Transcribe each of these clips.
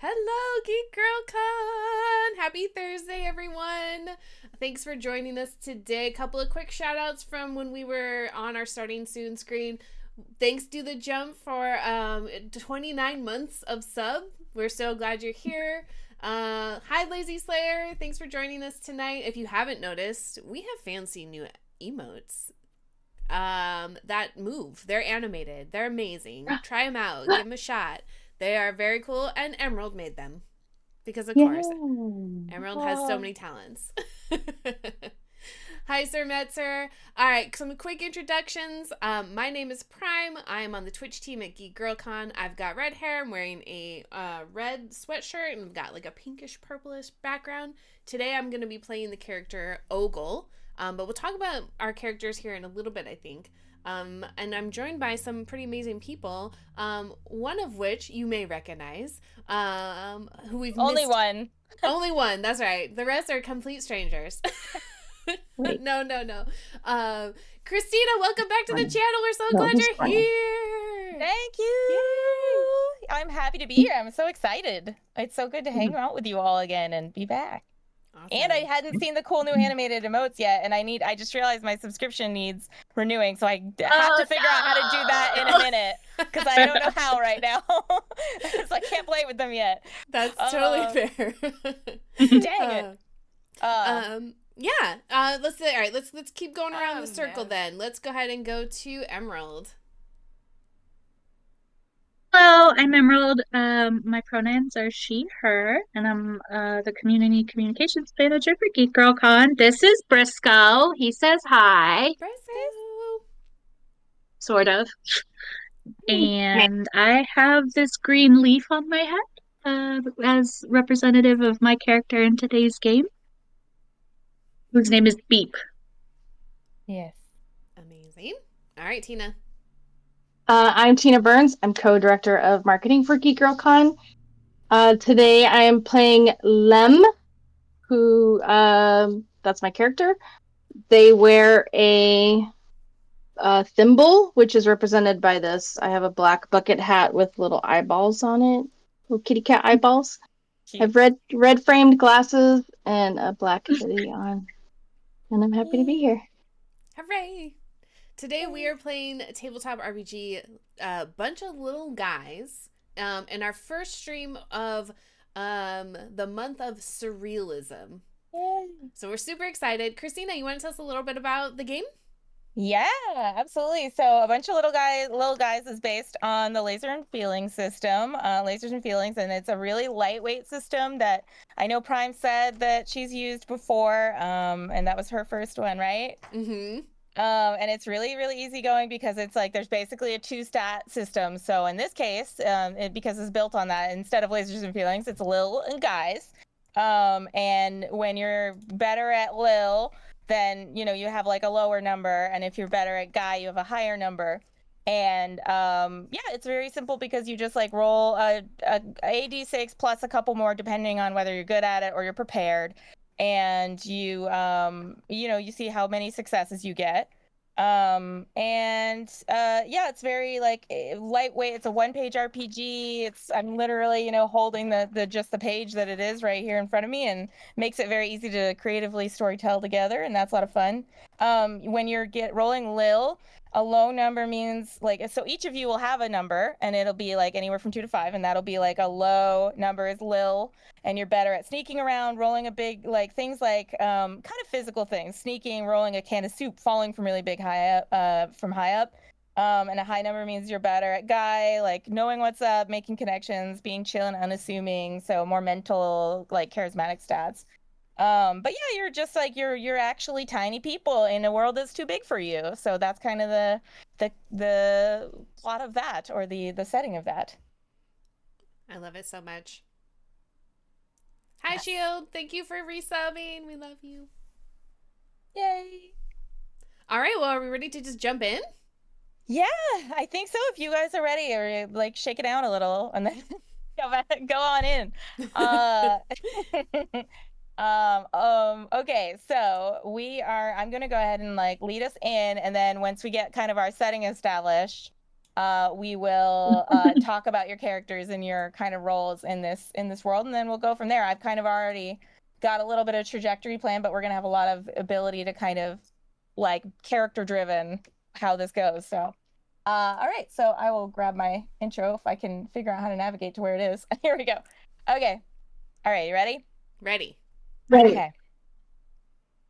Hello, GeekGirlCon! Happy Thursday, everyone! Thanks for joining us today. A couple of quick shout-outs from when we were on our Starting Soon screen. Thanks to The Jump for 29 months of sub. We're so glad you're here. Hi, Lazy Slayer. Thanks for joining us tonight. If you haven't noticed, we have fancy new emotes that move. They're animated. They're amazing. Try them out. Give them a shot. They are very cool, and Emerald made them. Because, of course, Emerald has so many talents. Hi, Sir Metzer. All right, some quick introductions. My name is Prime. I am on the Twitch team at GeekGirlCon. I've got red hair. I'm wearing a red sweatshirt, and I've got like a pinkish, purplish background. Today, I'm going to be playing the character Ogle. But we'll talk about our characters here in a little bit, I think. And I'm joined by some pretty amazing people, one of which you may recognize, who we've Only one. Only one, that's right. The rest are complete strangers. No. Christina, welcome back to the channel. We're so glad you're here. Thank you. Yay. I'm happy to be here. I'm so excited. It's so good to hang out with you all again and be back. Awesome. And I hadn't seen the cool new animated emotes yet, and I just realized my subscription needs renewing, so I have to figure out how to do that in a minute, because I don't know how right now. So I can't play with them yet. That's totally fair. Dang it. Let's keep going around the circle then. Let's go ahead and go to Emerald. Hello, I'm Emerald. My pronouns are she, her, and I'm the community communications manager for GeekGirlCon. This is Briscoe. He says hi. Briscoe. Sort of. And I have this green leaf on my head as representative of my character in today's game, whose name is Beep. Yes. Amazing. All right, Tina. I'm Tina Burns. I'm co-director of marketing for GeekGirlCon. Today I am playing Lem, who, that's my character. They wear a thimble, which is represented by this. I have a black bucket hat with little eyeballs on it, little kitty cat eyeballs. Cute. I have red framed glasses and a black hoodie on. And I'm happy to be here. Hooray! Today we are playing tabletop RPG Buncha Lil guys in our first stream of the month of surrealism. Yay. So we're super excited. Christina, you want to tell us a little bit about the game? Yeah, absolutely. So A Bunch of Little Guys is based on the Laser and Feeling system, Lasers and Feelings, and it's a really lightweight system that I know Prime said that she's used before, and that was her first one, right? Mm-hmm. And it's really, really easygoing because it's like there's basically a two-stat system. So in this case, because it's built on that, instead of Lasers and Feelings, it's Lil and Guys. And when you're better at Lil, then you have like a lower number, and if you're better at Guy, you have a higher number. And it's very simple because you just like roll a d6 plus a couple more depending on whether you're good at it or you're prepared. And you you see how many successes you get. It's very like lightweight. It's a one-page RPG. I'm literally holding the page that it is right here in front of me, and makes it very easy to creatively storytell together, and that's a lot of fun. When you're rolling Lil, a low number means like, so each of you will have a number, and it'll be like anywhere from 2 to 5, and that'll be like a low number is Lil, and you're better at sneaking around, rolling a big, like things like kind of physical things, sneaking, rolling a can of soup, falling from really big high up. And a high number means you're better at Guy, like knowing what's up, making connections, being chill and unassuming, so more mental, like charismatic stats. You're just like you're actually tiny people in a world that's too big for you. So that's kind of the plot of that, or the setting of that. I love it so much. Hi, yes. Shield. Thank you for resubbing. We love you. Yay. All right. Well, are we ready to just jump in? Yeah, I think so. If you guys are ready, or like shake it down a little and then go on in. Okay, so I'm gonna go ahead and like lead us in, and then once we get kind of our setting established, we will talk about your characters and your kind of roles in this world, and then we'll go from there. I've kind of already got a little bit of trajectory plan, but we're gonna have a lot of ability to kind of like character driven how this goes. So all right, so I will grab my intro if I can figure out how to navigate to where it is. Here we go. Okay. All right, you ready? Ready. Okay.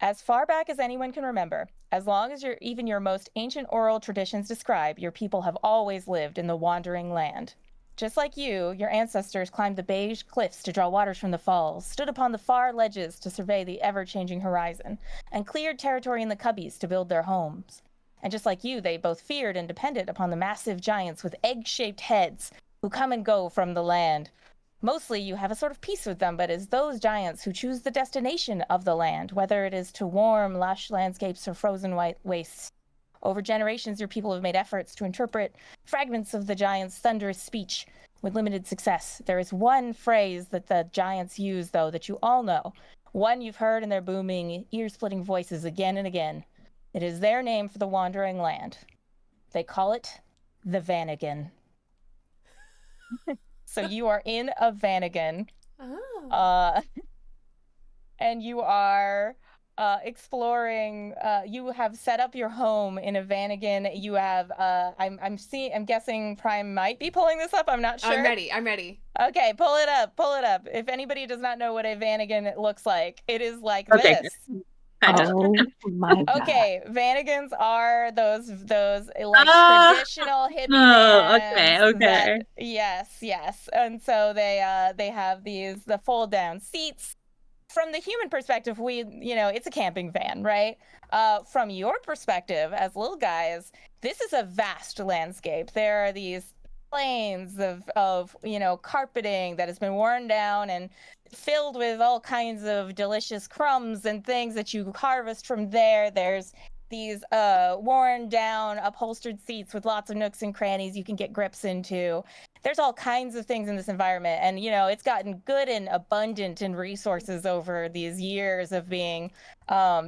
As far back as anyone can remember, as long as even your most ancient oral traditions describe, your people have always lived in the wandering land. Just like you, your ancestors climbed the beige cliffs to draw waters from the falls, stood upon the far ledges to survey the ever-changing horizon, and cleared territory in the cubbies to build their homes. And just like you, they both feared and depended upon the massive giants with egg-shaped heads who come and go from the land. Mostly you have a sort of peace with them, but it's those giants who choose the destination of the land, whether it is to warm, lush landscapes or frozen white wastes. Over generations, your people have made efforts to interpret fragments of the giants' thunderous speech with limited success. There is one phrase that the giants use, though, that you all know. One you've heard in their booming, ear-splitting voices again and again. It is their name for the wandering land. They call it the Vanagon. So you are in a Vanagon. Oh. And you are exploring. You have set up your home in a Vanagon. You have. I'm guessing Prime might be pulling this up. I'm not sure. I'm ready. Okay, pull it up. If anybody does not know what a Vanagon looks like, it is like Okay. this. Oh my god. Okay, Vanagons are those like traditional hippie vans. okay. Yes. And so they have the fold down seats. From the human perspective, it's a camping van, right? From your perspective as little guys, this is a vast landscape. There are these plains of carpeting that has been worn down and filled with all kinds of delicious crumbs and things that you harvest from there. There's these worn down upholstered seats with lots of nooks and crannies you can get grips into. There's all kinds of things in this environment, and it's gotten good and abundant in resources over these years of being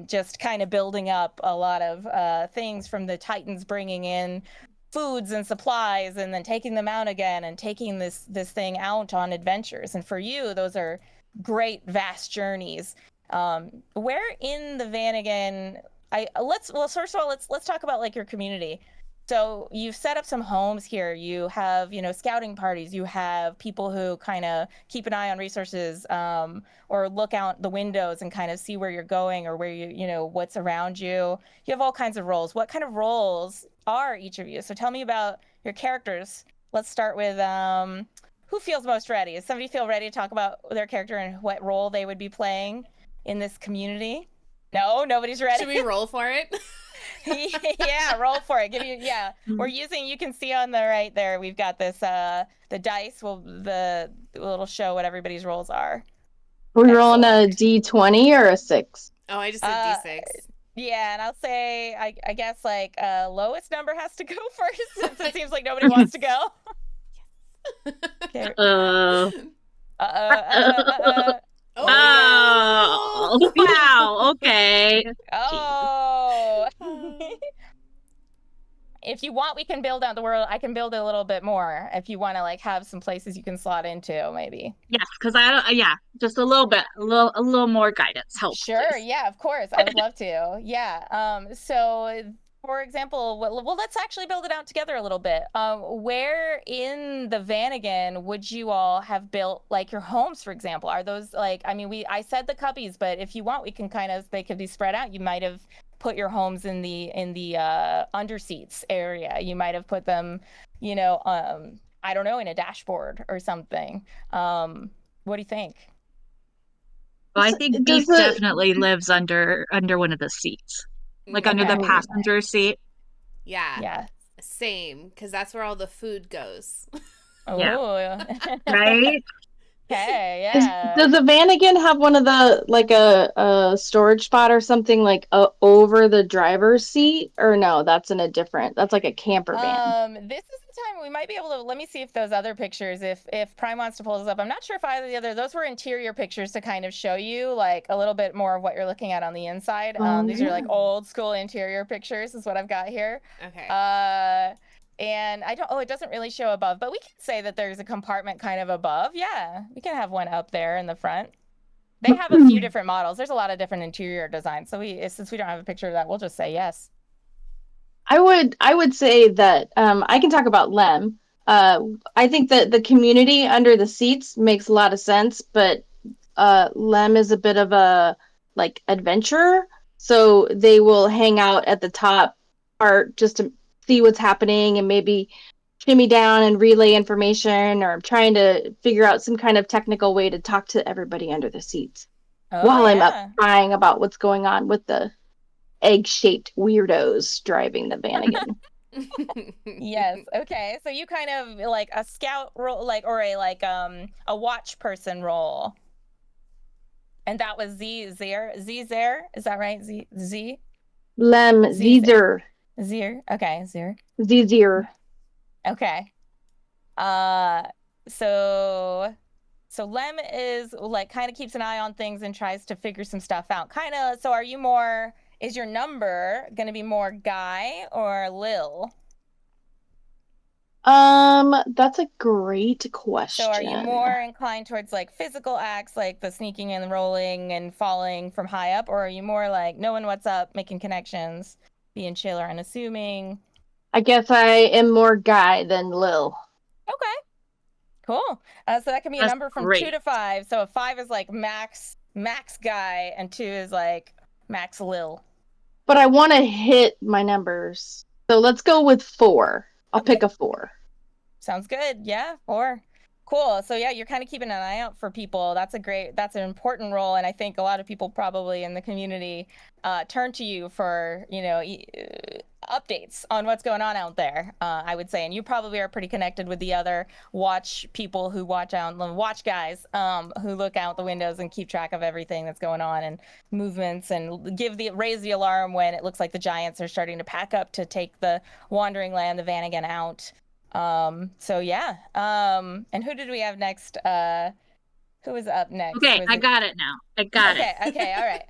just kind of building up a lot of things from the Titans bringing in foods and supplies and then taking them out again and taking this thing out on adventures. And for you, those are great vast journeys. Where in the Vanagon, first of all, let's talk about like your community. So you've set up some homes here. You have, scouting parties. You have people who kind of keep an eye on resources, or look out the windows and kind of see where you're going or where what's around you. You have all kinds of roles. What kind of roles are each of you? So tell me about your characters. Let's start with who feels most ready? Does somebody feel ready to talk about their character and what role they would be playing in this community? No, nobody's ready. Should we roll for it? Yeah, roll for it. We're using, you can see on the right there, we've got this the dice it'll show what everybody's rolls are. Are we rolling a D20 or a 6? Oh, I just said D6. Yeah, and I'll say I guess like lowest number has to go first since it seems like nobody wants to go. Okay. Oh, wow, okay. Oh. If you want, we can build out the world. I can build it a little bit more if you want to like have some places you can slot into, maybe. Yes, because just a little bit, a little more guidance helps. Sure, please. yeah, of course, I would love to. Yeah. So for example, well, let's actually build it out together a little bit. Where in the Vanagon would you all have built like your homes, for example? Are those like, I said the cubbies, but if you want, we can they could be spread out. You might have put your homes in the underseats area. You might have put them, I don't know, in a dashboard or something. What do you think? Well, I think Beef definitely lives under one of the seats. Like under the passenger seat. Yeah. Same, because that's where all the food goes. Oh. Yeah. Right? Okay, yeah. Does the Vanagon have one of the, like a storage spot or something like over the driver's seat? Or no, that's like a camper van. This is the time we might be able to, let me see if those other pictures, if Prime wants to pull this up. I'm not sure if either of the other, those were interior pictures to kind of show you like a little bit more of what you're looking at on the inside. These are like old school interior pictures is what I've got here. Okay. And I don't, it doesn't really show above, but we can say that there's a compartment kind of above. Yeah, we can have one up there in the front. They have a few different models. There's a lot of different interior designs. So since we don't have a picture of that, we'll just say yes. I would say that I can talk about Lem. I think that the community under the seats makes a lot of sense, but Lem is a bit of a like adventurer, so they will hang out at the top part just to see what's happening and maybe shimmy down and relay information, or trying to figure out some kind of technical way to talk to everybody under the seats Oh, while I'm up yeah. crying about what's going on with the egg-shaped weirdos driving the van again. Yes. Okay. So you kind of like a scout role, like, or a watch person role. And that was Zer. Is that right? Z? Lem, Zer. Zer. Okay, Zer. Zer. Okay. So Lem is like kind of keeps an eye on things and tries to figure some stuff out. Kind of. So is your number going to be more Guy or Lil? That's a great question. So are you more inclined towards like physical acts, like the sneaking and rolling and falling from high up, or are you more like knowing what's up, making connections, being chill or unassuming? I guess I am more Guy than Lil. Okay, cool. So that can be a number from 2 to 5. So a 5 is like max Guy, and 2 is like max Lil. But I want to hit my numbers, so let's go with 4. I'll pick a 4. Sounds good. Yeah, 4. Cool. So yeah, you're kind of keeping an eye out for people. That's an important role, and I think a lot of people probably in the community turn to you for updates on what's going on out there. I would say, and you probably are pretty connected with the other watch people who watch guys who look out the windows and keep track of everything that's going on and movements, and raise the alarm when it looks like the giants are starting to pack up to take the Wandering Land, the Vanagon, out. So yeah. And who did we have next? Who was up next? Okay, I got it now. I got it. Okay, all right.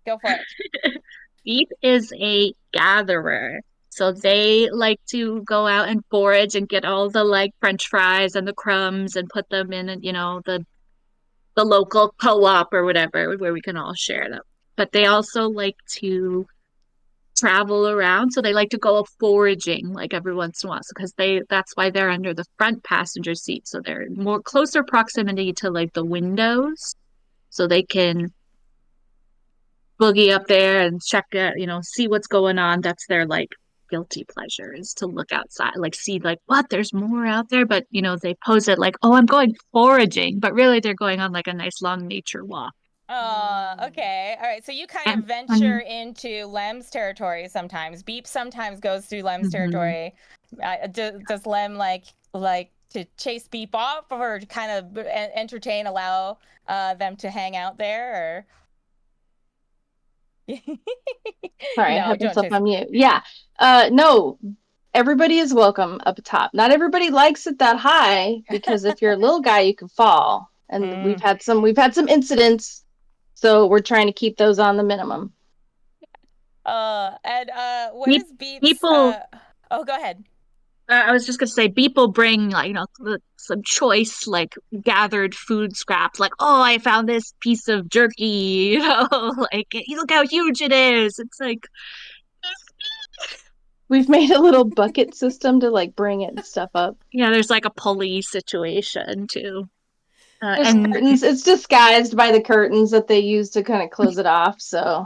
Go for it. Beep is a gatherer. So they like to go out and forage and get all the like French fries and the crumbs and put them in, the local co-op or whatever where we can all share them. But they also like to travel around, so they like to go foraging like every once in a while, because that's why they're under the front passenger seat, so they're more closer proximity to like the windows, so they can boogie up there and check it, see what's going on. That's their like guilty pleasure, is to look outside, like see like what there's more out there, but they pose it like, oh, I'm going foraging, but really they're going on like a nice long nature walk. Okay. All right. So you kind of venture into Lem's territory sometimes. Beep sometimes goes through Lem's territory. Does Lem like to chase Beep off, or kind of allow them to hang out there? Or sorry, I had myself on mute. Yeah. No. Everybody is welcome up top. Not everybody likes it that high, because if you're a little guy, you can fall. And we've had some incidents. So we're trying to keep those on the minimum. And what is Beep's... People... Oh, go ahead. I was just gonna say, people bring like some choice like gathered food scraps. Like, oh, I found this piece of jerky. Like, look how huge it is. It's like we've made a little bucket system to like bring it and stuff up. Yeah, there's like a pulley situation too. And curtains. It's disguised by the curtains that they use to kind of close it off. So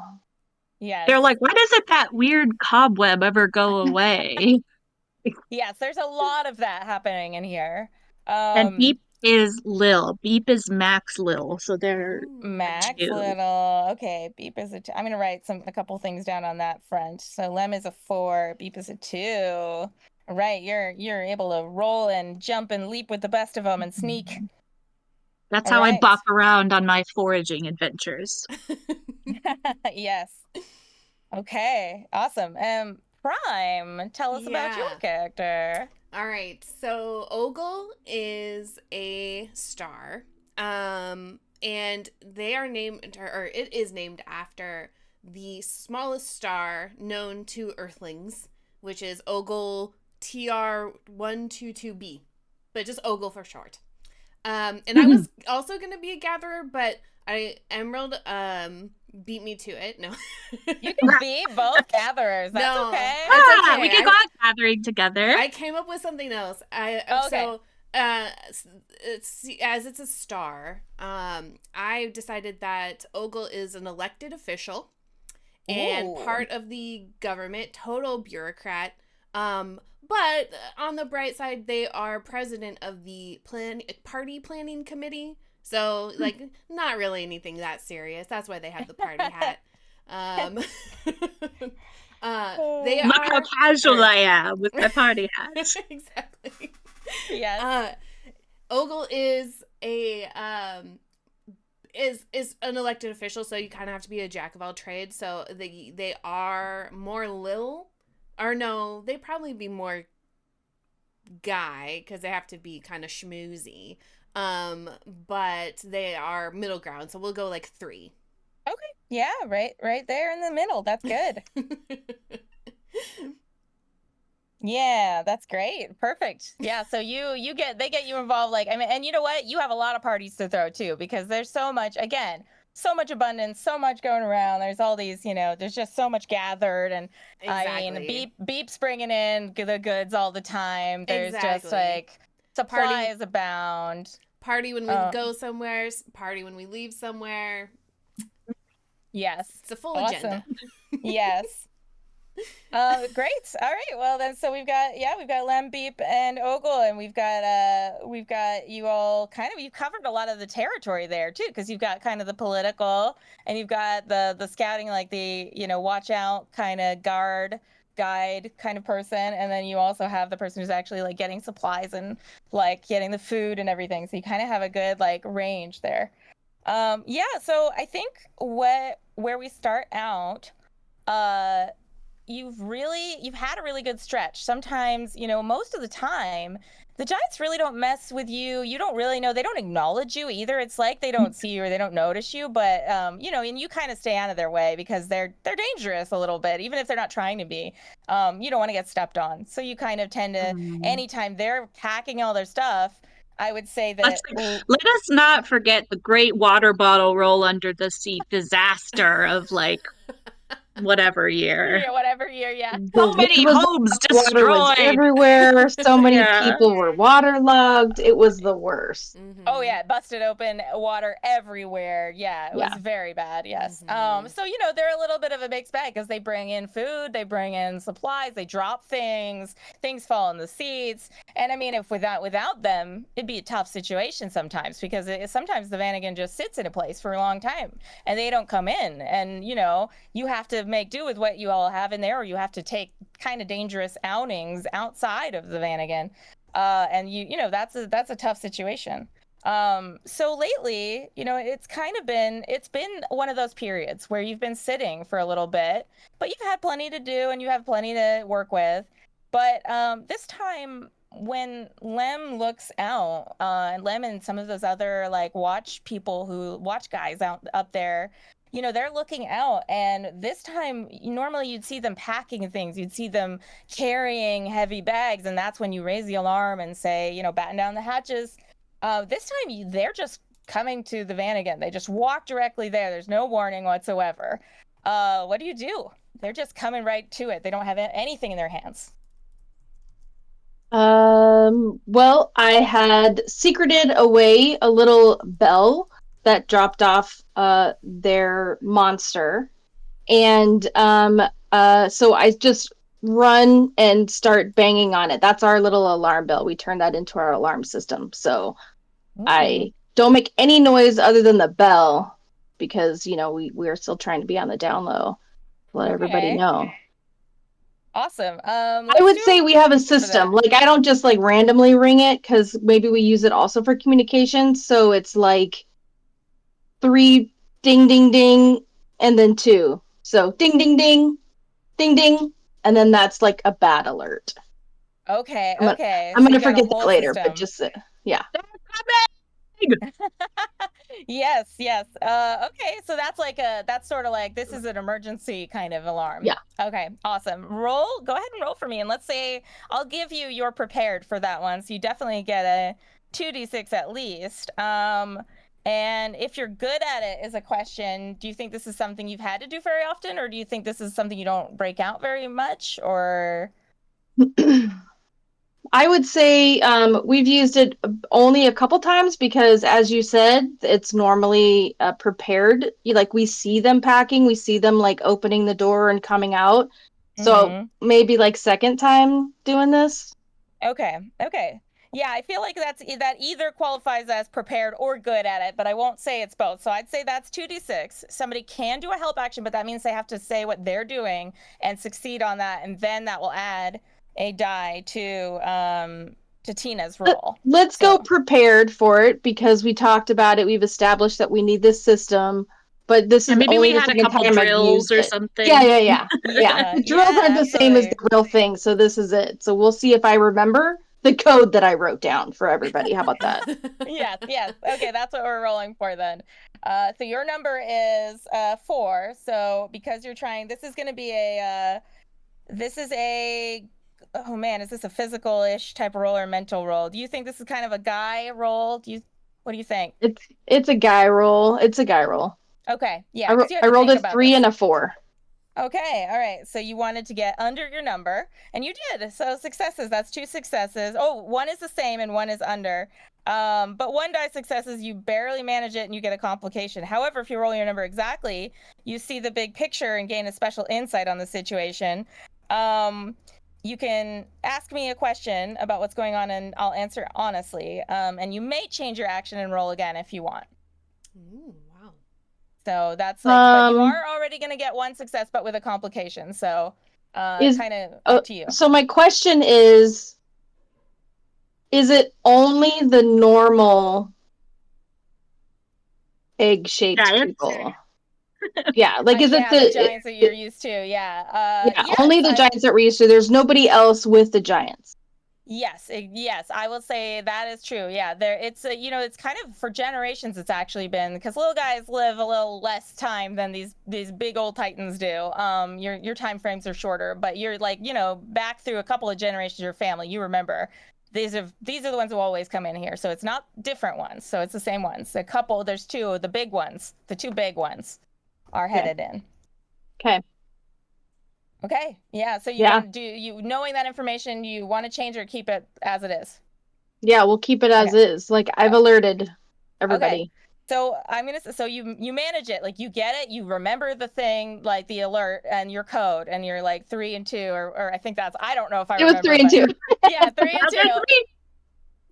yeah, they're like, why doesn't that weird cobweb ever go away? Yes, there's a lot of that happening in here. And Beep is Lil. Beep is Max Lil. So they're Max Little. Okay, Beep is a 2. I'm gonna write a couple things down on that front. So Lem is a 4. Beep is a 2. Right, you're able to roll and jump and leap with the best of them and sneak. That's how I bop around on my foraging adventures. Yes. Okay, awesome. Prime, tell us about your character. All right, so Ogle is a star, and they are named, or it is named after the smallest star known to Earthlings, which is Ogle TR122B, but just Ogle for short. And I was also going to be a gatherer, but Emerald beat me to it. No. You can be both gatherers. That's okay. It's okay. We could go out gathering together. I came up with something else. So it's a star. I decided that Ogle is an elected official and part of the government, total bureaucrat. But on the bright side, they are president of the party planning committee. So, like, not really anything that serious. That's why they have the party hat. They Look are how casual I am with my party hat. Exactly. Yes. Ogle is a is an elected official, so you kind of have to be a jack of all trades. So they are more Lil, or no, they probably be more guy because they have to be kind of schmoozy. But they are middle ground, so we'll go like 3. Okay. Yeah, right there in the middle. That's good. Yeah, that's great. Perfect. Yeah, so they get you involved, like, I mean, and you know what? You have a lot of parties to throw too, because there's so much abundance, so much going around. There's all these, there's just so much gathered, and Exactly. I mean, Beep's bringing in the goods all the time. There's just Exactly. like supplies abound. Party when we go somewhere, party when we leave somewhere. Yes. It's a full Awesome. agenda. Yes. Great. All right. Well, then, so we've got Lem, Beep, and Ogle, and we've got you all you've covered a lot of the territory there too, because you've got kind of the political, and you've got the scouting, like the watch out kind of guide kind of person, and then you also have the person who's actually like getting supplies and like getting the food and everything. So you kind of have a good like range there. So I think where we start out, you've had a really good stretch. Sometimes, most of the time, the giants really don't mess with you. You don't really know. They don't acknowledge you either. It's like they don't see you or they don't notice you. But and you kind of stay out of their way because they're dangerous a little bit, even if they're not trying to be. You don't want to get stepped on. So you kind of tend to, anytime they're packing all their stuff, I would say that let us not forget the great water bottle roll under the seat disaster of like whatever year. Yeah. So many homes destroyed. Water was everywhere. So many people were waterlogged. It was the worst. Mm-hmm. Oh yeah, busted open, water everywhere. Yeah, it was very bad. Yes. Mm-hmm. So they're a little bit of a mixed bag because they bring in food, they bring in supplies, they drop things fall in the seats, and I mean, if without them, it'd be a tough situation sometimes because sometimes the Vanagon just sits in a place for a long time and they don't come in, and you have to make do with what you all have in there, or you have to take kind of dangerous outings outside of the Vanagon, and that's a tough situation. So lately, it's been one of those periods where you've been sitting for a little bit, but you've had plenty to do and you have plenty to work with. But this time, when Lem looks out, and Lem and some of those other like watch guys up there, they're looking out, and this time, normally you'd see them packing things, you'd see them carrying heavy bags, and that's when you raise the alarm and say, batten down the hatches. This time, they're just coming to the Vanagon. They just walk directly there. There's no warning whatsoever. What do you do? They're just coming right to it. They don't have anything in their hands. Well, I had secreted away a little bell that dropped off their monster, and so I just run and start banging on it. That's our little alarm bell. We turned that into our alarm system. So I don't make any noise other than the bell because we're still trying to be on the down low. Let everybody know. Awesome. I would say we have a system. Like, I don't just like randomly ring it because maybe we use it also for communication. So it's like 3 ding ding ding and then 2. So ding ding ding ding ding, and then that's like a bad alert. Okay. I'm gonna forget that later, but just yeah. Yes, yes. Okay, so that's sort of like this is an emergency kind of alarm. Yeah. Okay, awesome. Go ahead and roll for me, and let's say I'll give you you're prepared for that one, so you definitely get a 2d6 at least. And if you're good at it is a question. Do you think this is something you've had to do very often, or do you think this is something you don't break out very much, or? I would say we've used it only a couple times because, as you said, it's normally prepared. Like we see them packing, we see them like opening the door and coming out. So maybe like second time doing this. Okay. Yeah, I feel like that either qualifies as prepared or good at it, but I won't say it's both. So I'd say that's 2d6. Somebody can do a help action, but that means they have to say what they're doing and succeed on that, and then that will add a die to Tina's roll. Let's go prepared for it because we talked about it. We've established that we need this system, but this is maybe only we had a couple drills or something. Yeah. Drills aren't the same as the real thing, so this is it. So we'll see if I remember the code that I wrote down for everybody. How about that? Yes. Okay, that's what we're rolling for then. So your number is 4. So because you're trying, this is going to be oh man, is this a physical-ish type of roll or mental roll? Do you think this is kind of a guy roll? What do you think? It's a guy roll. It's a guy roll. Okay, yeah. I rolled a 3 and a 4. Okay, all right. So you wanted to get under your number, and you did. So successes, that's 2 successes. Oh, one is the same and one is under. But 1 die successes, you barely manage it and you get a complication. However, if you roll your number exactly, you see the big picture and gain a special insight on the situation. You can ask me a question about what's going on and I'll answer honestly. And you may change your action and roll again if you want. Ooh, wow. So that's like, but you are already going to get 1 success, but with a complication. So kind of up to you. So my question is it only the normal egg-shaped people? Yeah, like is it the giants that you're used to? Yeah. Yes, only the giants that we're used to. There's nobody else with the giants. Yes, I will say that is true. Yeah, it's it's kind of for generations. It's actually been because little guys live a little less time than these big old titans do. Your time frames are shorter, but you're like back through a couple of generations of your family. You remember these are the ones who always come in here. So it's not different ones. So it's the same ones. There's 2, the big ones, the 2 big ones are headed in. Okay. Yeah. So knowing that information, you want to change or keep it as it is? Yeah, we'll keep it as is. Like I've alerted everybody. Okay. So so you manage it, like you get it, you remember the thing, like the alert and your code, and you're like 3 and 2, or I think I don't know if I remember. It was 3 and 2. Yeah, 3 and 2.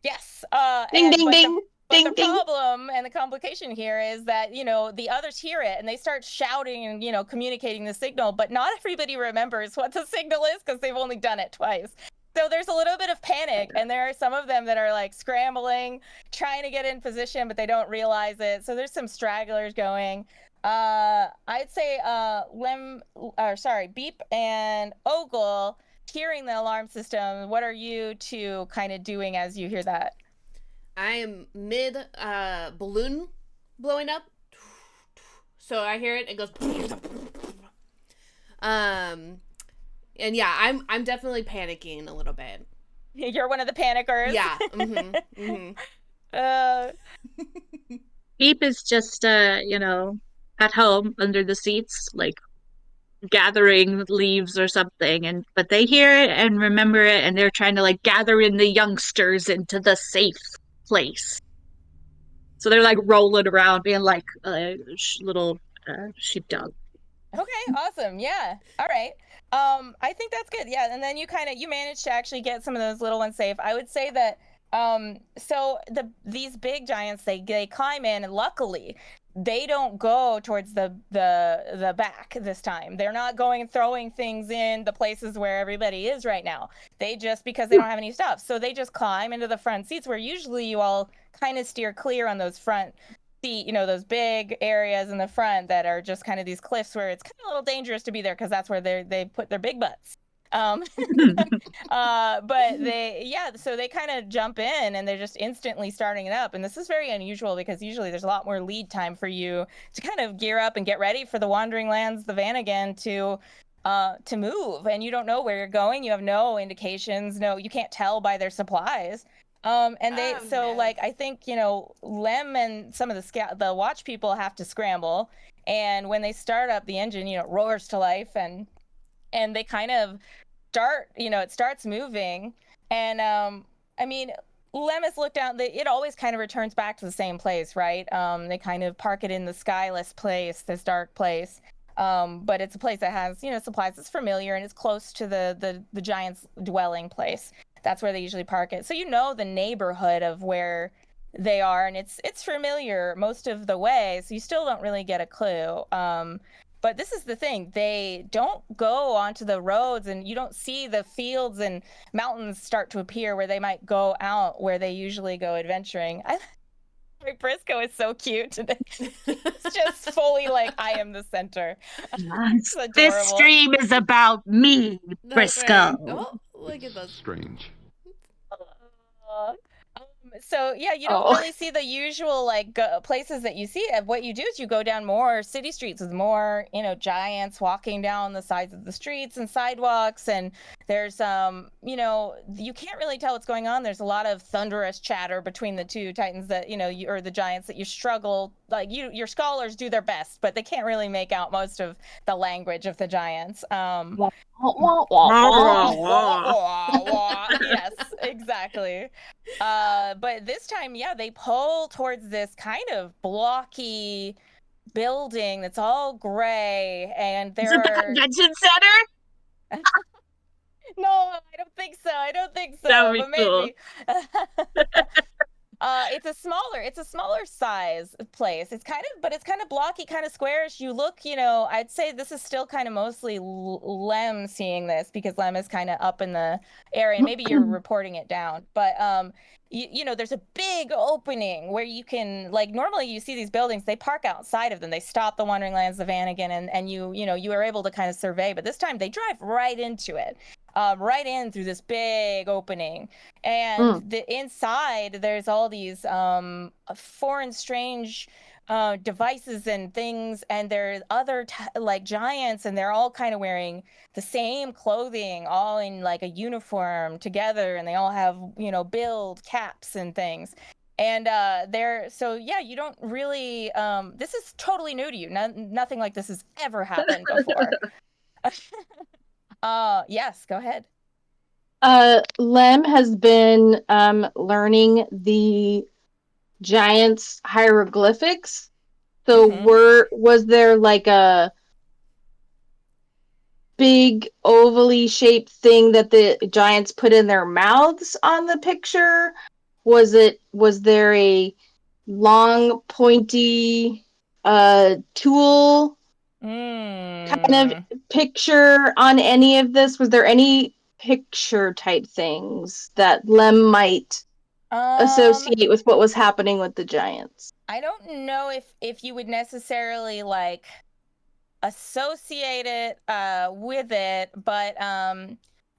Yes. Ding, ding, ding. But the problem and the complication here is that, the others hear it and they start shouting and, communicating the signal, but not everybody remembers what the signal is because they've only done it twice. So there's a little bit of panic, and there are some of them that are like scrambling, trying to get in position, but they don't realize it. So there's some stragglers going. I'd say Beep and Ogle, hearing the alarm system, what are you 2 kind of doing as you hear that? I am mid balloon blowing up. So I hear it goes and yeah, I'm definitely panicking a little bit. You're one of the panickers. Yeah. Beep is just at home under the seats, like gathering leaves or something, but they hear it and remember it, and they're trying to like gather in the youngsters into the safe place. So they're like rolling around being like little sheepdog. Okay, awesome. Yeah. All right. I think that's good. Yeah, and then you managed to actually get some of those little ones safe. I would say that so these big giants, they climb in, and luckily they don't go towards the back this time. They're not going and throwing things in the places where everybody is right now. They just, because they don't have any stuff, so they just climb into the front seats where usually you all kind of steer clear on those front seat, those big areas in the front that are just kind of these cliffs where it's kind of a little dangerous to be there because that's where they put their big butts. But so they kind of jump in and they're just instantly starting it up. And this is very unusual because usually there's a lot more lead time for you to kind of gear up and get ready for the Wandering Lands, the Vanagon, to move. And you don't know where you're going. You have no indications. No, you can't tell by their supplies. Like, I think, Lem and some of the watch people have to scramble. And when they start up the engine, it roars to life and they kind of it starts moving. And I mean, Lem has looked out, it always kind of returns back to the same place, right? They kind of park it in the skyless place, this dark place. But it's a place that has, supplies that's familiar and it's close to the giant's dwelling place. That's where they usually park it. So the neighborhood of where they are, and it's familiar most of the way, so you still don't really get a clue. But this is the thing, they don't go onto the roads and you don't see the fields and mountains start to appear where they might go out where they usually go adventuring. Briscoe is so cute today. It's just fully like, I am the center. Yes. This stream is about me, Briscoe. Right. Oh, look at those. Strange. So yeah, you don't really see the usual places that you see. What you do is you go down more city streets with more giants walking down the sides of the streets and sidewalks, and there's you can't really tell what's going on. There's a lot of thunderous chatter between the two titans that or the giants that you struggle, your scholars do their best, but they can't really make out most of the language of the giants. Yes, exactly. But this time, they pull towards this kind of blocky building that's all gray, and there are the convention center. No, I don't think so. That would be but cool. Maybe. It's a smaller size place. It's kind of blocky, kind of squarish. You look, I'd say this is still kind of mostly Lem seeing this because Lem is kind of up in the area. Maybe you're reporting it down, but there's a big opening where you can, normally you see these buildings, they park outside of them. They stop the Wandering Lands, the Vanagon, and you are able to kind of survey. But this time they drive right into it. Right in through this big opening, and the inside there's all these foreign strange devices and things, and there's other giants, and they're all kind of wearing the same clothing, all in a uniform together, and they all have build caps and things. And you don't really this is totally new to you. Nothing like this has ever happened before. Yes, go ahead. Lem has been learning the giants' hieroglyphics. So was there a big ovally shaped thing that the giants put in their mouths on the picture? Was there a long pointy tool kind of picture on any of this? Was there any picture type things that Lem might associate with what was happening with the giants? I don't know if you would necessarily associate it with it, but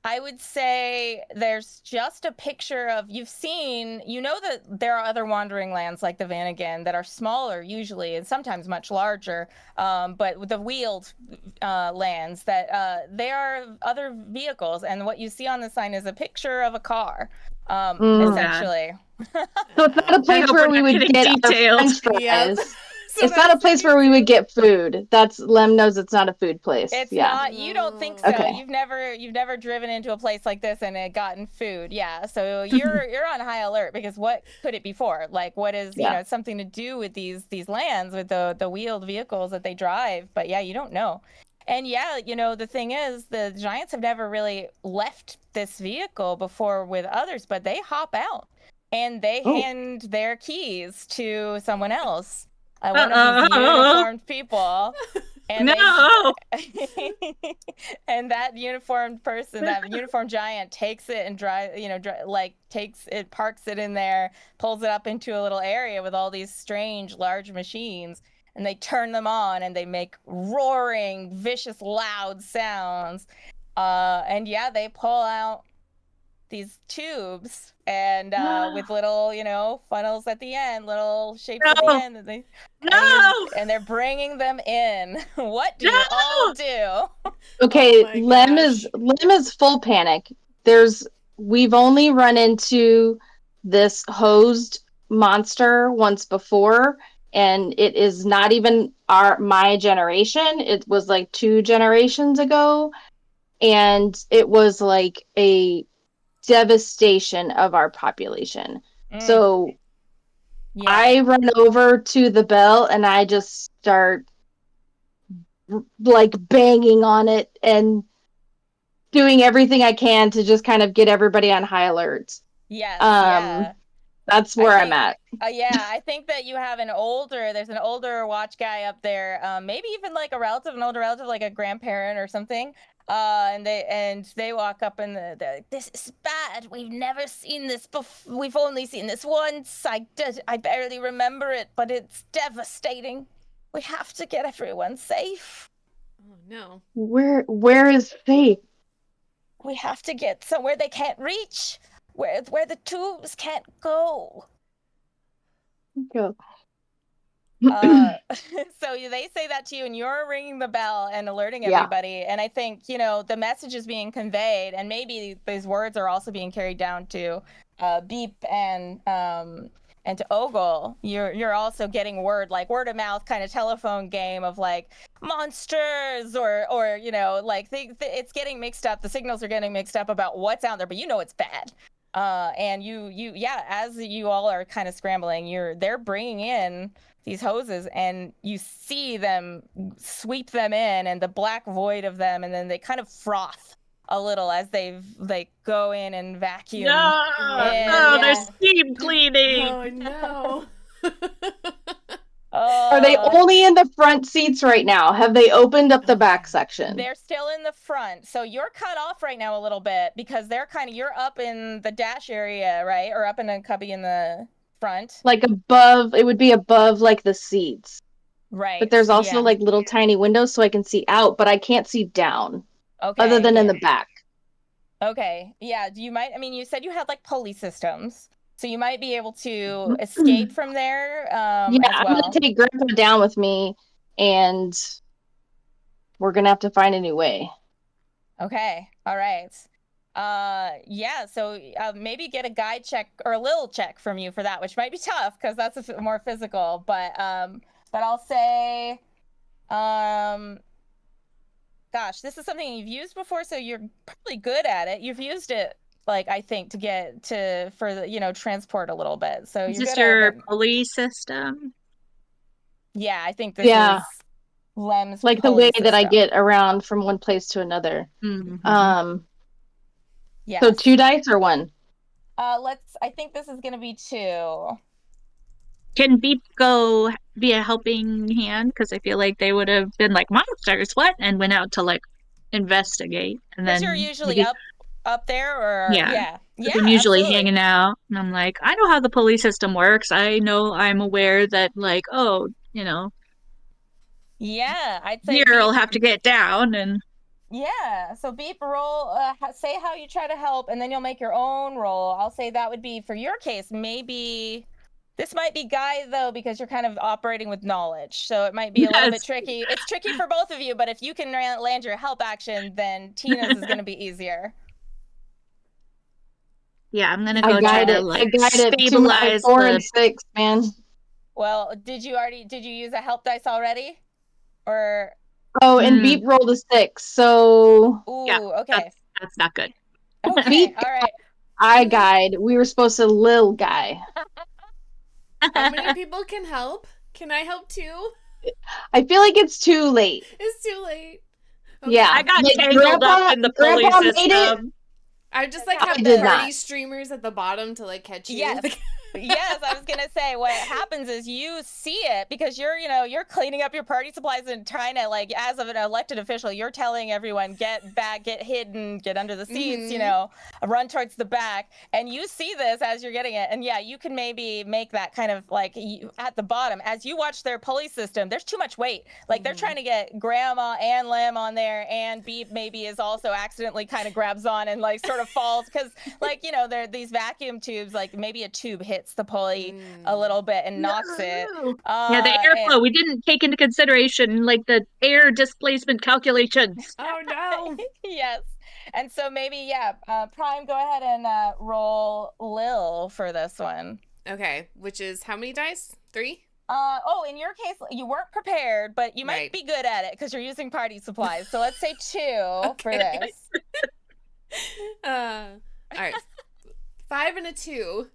I would say there's just a picture of, that there are other Wandering Lands like the Vanagon that are smaller usually and sometimes much larger, but with the wheeled lands that they are other vehicles, and what you see on the sign is a picture of a car, essentially. So it's not a place where we would get our French fries. Yep. So it's not a place where we would get food. Lem knows it's not a food place. It's not. You don't think so? Okay. You've never driven into a place like this and gotten food. Yeah. So you're on high alert because what could it be for? What is something to do with these lands with the wheeled vehicles that they drive? But you don't know. And the thing is, the giants have never really left this vehicle before with others, but they hop out and they hand their keys to someone else. One of these uniformed people, and and that uniformed person, that uniformed giant, takes it and parks it in there, pulls it up into a little area with all these strange large machines, and they turn them on, and they make roaring, vicious, loud sounds. And yeah, they pull out these tubes and with little, funnels at the end, little shapes at the No. end. No! And they're bringing them in. What do you all do? Okay, Oh my Lem gosh. is full panic. We've only run into this hosed monster once before, and it is not even my generation. It was like 2 generations ago, and it was like a devastation of our population. Mm, So yeah. I run over to the bell and I just start like banging on it and doing everything I can to just kind of get everybody on high alert. Yes, yeah. That's where I'm at. Yeah, I think that there's an older watch guy up there, maybe even like an older relative, like a grandparent or something. And they walk up and this is bad. We've never seen this before. We've only seen this once. I barely remember it, but it's devastating. We have to get everyone safe. Oh no. Where is Faith? We have to get somewhere they can't reach, where the tubes can't go. Go. So they say that to you and you're ringing the bell and alerting everybody. And I think, the message is being conveyed, and maybe these words are also being carried down to Beep and to Ogle. You're also getting word of mouth kind of telephone game of like monsters or like it's getting mixed up. The signals are getting mixed up about what's out there, but it's bad. And as you all are kind of scrambling, they're bringing in these hoses, and you see them sweep them in, and the black void of them, and then they kind of froth a little as they go in and vacuum. No, they're steam cleaning. Oh no. Are they only in the front seats right now? Have they opened up the back section? They're still in the front. So you're cut off right now a little bit because you're up in the dash area, right? Or up in a cubby in the front. Like above, it would be above like the seats. Right. But there's also like little tiny windows so I can see out, but I can't see down. Okay. Other than in the back. Okay. Yeah. You said you had like pulley systems. So you might be able to escape from there I'm going to take Grandpa down with me, and we're going to have to find a new way. Okay. All right. So maybe get a guide check or a little check from you for that, which might be tough because that's more physical. But I'll say, gosh, this is something you've used before, so you're probably good at it. You've used it, like, I think, to get for the transport a little bit. So is you're this good your at it. pulley system? Yeah, I think this is Lem's like the way system that I get around from one place to another. Mm-hmm. Yeah. So 2 dice or 1? I think this is gonna be 2. Can Beep go be a helping hand? Because I feel like they would have been like, monsters, what? And went out to like investigate. And then you're usually up there, or yeah. I'm usually absolutely. hanging out, and I'm like, I know how the pulley system works. I'm aware that like, yeah, I'd say here I'll have to get down and. Yeah, so Beep, roll, say how you try to help, and then you'll make your own roll. I'll say that would be, for your case, maybe, this might be Guy, though, because you're kind of operating with knowledge, so it might be a little bit tricky. It's tricky for both of you, but if you can land your help action, then Tina's is going to be easier. Yeah, I'm going to go try to, like, stabilize 4 and 6, man. Well, did you use a help dice already? Or... Oh, and Beep rolled a 6, so... Ooh, yeah, okay. That's not good. Okay, Beep, all right. I guide. We were supposed to Lil guy. How many people can help? Can I help too? I feel like it's too late. It's too late. Okay. Yeah. I got tangled up in the pulley system. I just like have the party streamers at the bottom to like catch you. Yes. Yes, I was gonna say what happens is you see it because you're cleaning up your party supplies and trying to, like, as of an elected official, you're telling everyone get back, get hidden, get under the seats, run towards the back, and you see this as you're getting it, and yeah, you can maybe make that kind of like at the bottom as you watch their pulley system. There's too much weight, like they're trying to get Grandma and Lem on there, and Beep maybe is also accidentally kind of grabs on and like sort of falls because like there are these vacuum tubes, like maybe a tube hits the pulley a little bit and knocks it. Yeah, the airflow. We didn't take into consideration like the air displacement calculations. Oh no. Yes. And so maybe, Prime, go ahead and roll Lil for this one. Okay, which is how many dice? 3? In your case, you weren't prepared, but you might be good at it because you're using party supplies. So let's say 2 for this. All right. 5 and a 2.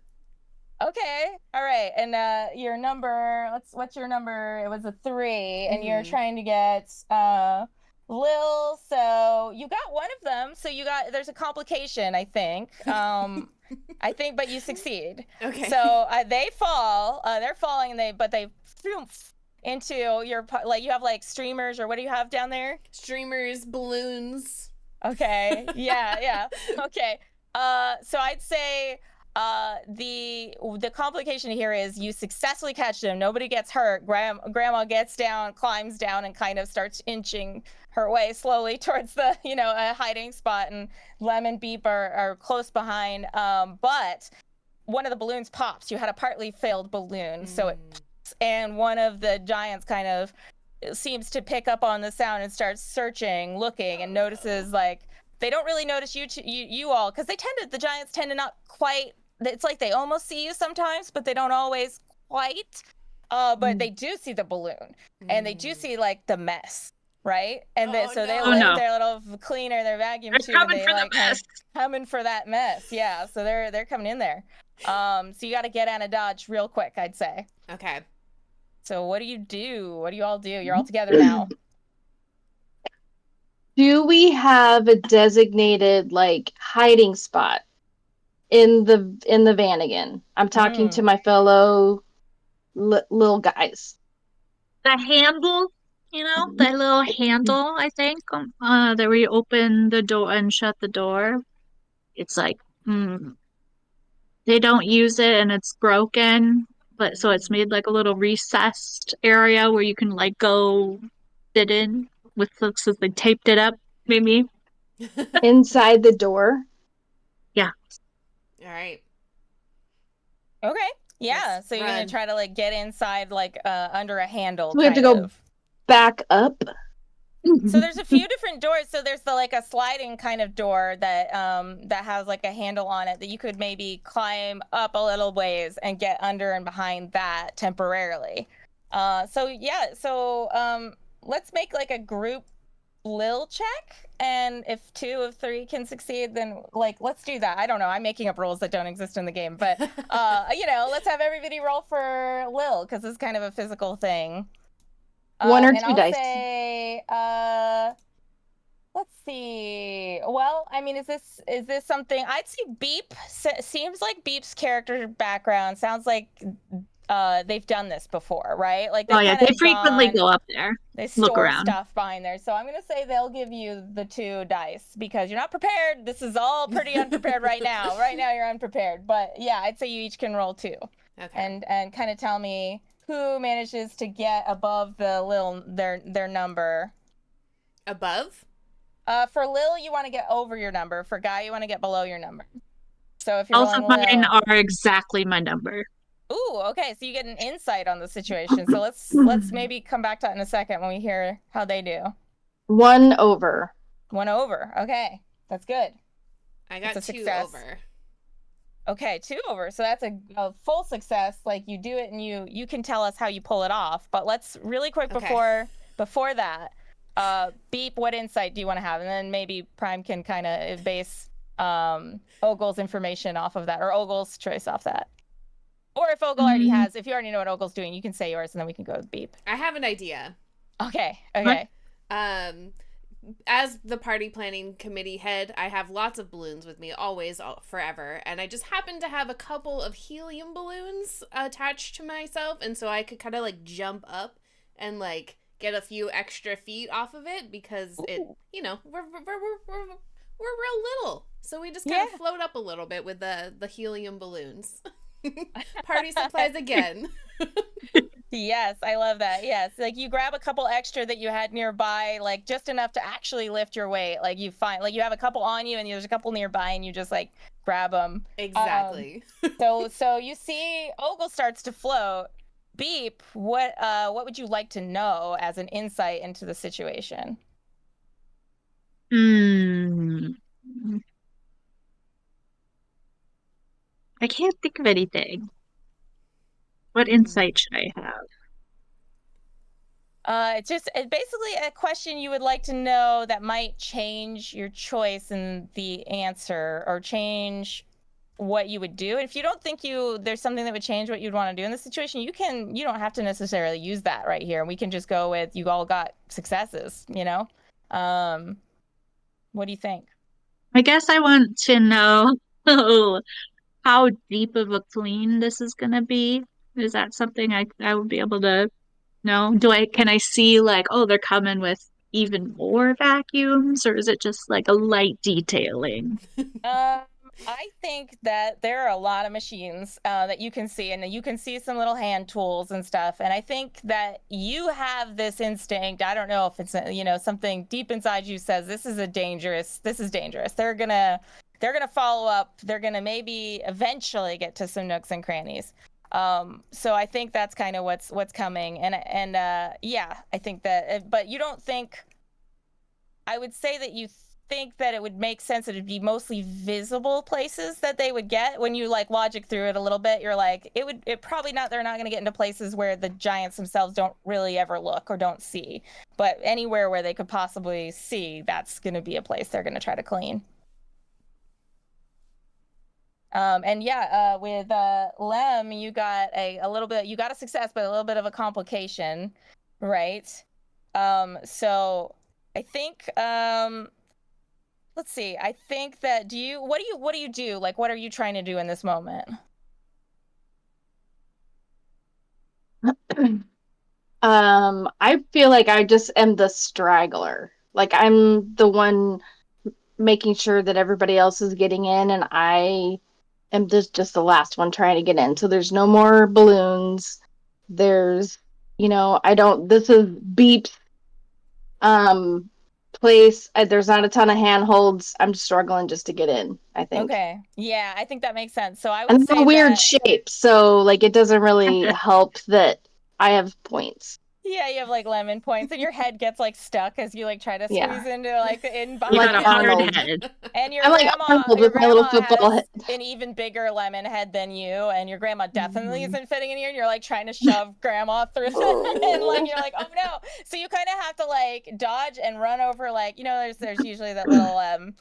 Okay. All right. And your number, what's your number? It was a 3, and you're trying to get Lil. So you got one of them. So there's a complication, I think. But you succeed. Okay. So they fall. They're falling, and they into your, like, you have like streamers, or what do you have down there? Streamers, balloons. Okay. Yeah. Okay. So I'd say the complication here is you successfully catch them. Nobody gets hurt. Grandma gets down, climbs down, and kind of starts inching her way slowly towards the a hiding spot. And Lem and Beep are close behind. But one of the balloons pops. You had a partly filled balloon, so it pops, and one of the giants kind of seems to pick up on the sound and starts searching, looking, and notices, like, they don't really notice you all because the giants tend to not quite. It's like they almost see you sometimes, but they don't always quite. But they do see the balloon, and they do see like the mess, right? And they lift their little cleaner, their vacuum tube, coming and for the mess. coming for that mess. Yeah, so they're coming in there. So you got to get out of dodge real quick, I'd say. Okay. So what do you do? What do you all do? You're all together now. Do we have a designated like hiding spot in the van again? I'm talking to my fellow little guys. The handle, that little handle, I think, that where you open the door and shut the door. It's like, they don't use it and it's broken, but so it's made like a little recessed area where you can like go fit in with so they taped it up, maybe. Inside the door? Yeah. All right. Okay. Yeah. Let's so you're run. gonna try to like get inside, like under a handle. So we have to go back up. So there's a few different doors. So there's like a sliding kind of door that that has like a handle on it that you could maybe climb up a little ways and get under and behind that temporarily. So let's make like a group Lil check, and if 2 of 3 can succeed, then like let's do that. I don't know, I'm making up rules that don't exist in the game, but let's have everybody roll for Lil because it's kind of a physical thing. 1 or 2 I'll dice. Say, let's see. Well, I mean, is this something? I'd say Beep seems like Beep's character background sounds like they've done this before, right? Like they frequently go up there. They look store around. stuff behind there. So I'm gonna say they'll give you the 2 dice because you're not prepared. This is all pretty unprepared right now. Right now you're unprepared, but yeah, I'd say you each can roll 2. Okay. And kind of tell me who manages to get above their number. Above? For Lil, you want to get over your number. For Guy, you want to get below your number. So if you're Both of rolling mine Lil, are exactly my number. ooh, okay, so you get an insight on the situation. So let's maybe come back to that in a second when we hear how they do. 1 over. 1 over. Okay, that's good. I got That's a 2 success. over. Okay, 2 over. So that's a full success. Like you do it and you can tell us how you pull it off. But let's really quick before that, Beep, what insight do you want to have? And then maybe Prime can kind of base Ogle's information off of that, or Ogle's choice off that. Or if Ogle already has, if you already know what Ogle's doing, you can say yours and then we can go with Beep. I have an idea. Okay. as the party planning committee head, I have lots of balloons with me, always, forever. And I just happen to have a couple of helium balloons attached to myself. And so I could kind of like jump up and like get a few extra feet off of it because it, you know, we're real little. So we just kind of float up a little bit with the helium balloons. Party supplies again. Yes, I love that. Yes, like you grab a couple extra that you had nearby, like just enough to actually lift your weight. Like you find, like you have a couple on you, and there's a couple nearby, and you just like grab them. Exactly. So you see, Ogle starts to float. Beep. What would you like to know as an insight into the situation? I can't think of anything. What insight should I have? It's basically a question you would like to know that might change your choice in the answer or change what you would do. If you don't think there's something that would change what you'd want to do in this situation, you don't have to necessarily use that right here. We can just go with you all got successes, you know? What do you think? I guess I want to know how deep of a clean this is gonna be. Is that something I would be able to know? Can I see like, oh, they're coming with even more vacuums, or is it just like a light detailing? I think that there are a lot of machines that you can see, and you can see some little hand tools and stuff. And I think that you have this instinct. I don't know if it's something deep inside you says this is dangerous. They're gonna follow up. They're gonna maybe eventually get to some nooks and crannies. So I think that's kind of what's coming. And yeah, I think that. But you don't think. I would say that you think that it would make sense that it'd be mostly visible places that they would get. When you like logic through it a little bit, you're like, it probably not, they're not going to get into places where the giants themselves don't really ever look or don't see. But anywhere where they could possibly see, that's going to be a place they're going to try to clean. And yeah, with Lem, you got a little bit, you got a success, but a little bit of a complication, right? So I think let's see. I think that what do you do? Like, what are you trying to do in this moment? I feel like I just am the straggler. Like I'm the one making sure that everybody else is getting in, and I am just the last one trying to get in. So there's no more balloons. There's, I don't. This is Beep's place. There's not a ton of handholds. I'm struggling just to get in, I think. Okay. Yeah, I think that makes sense. So I would And say I'm a weird that shape, so like it doesn't really help that I have points. yeah, you have like lemon points, and your head gets like stuck as you like try to squeeze into like in You behind. got a hard Arnold. head. And your I'm like Arnold with my little football has head. an even bigger lemon head than you, and your grandma definitely Mhm. isn't fitting in here, and you're like trying to shove grandma through and like you're like, oh no. So you kind of have to like dodge and run over, like, there's usually that little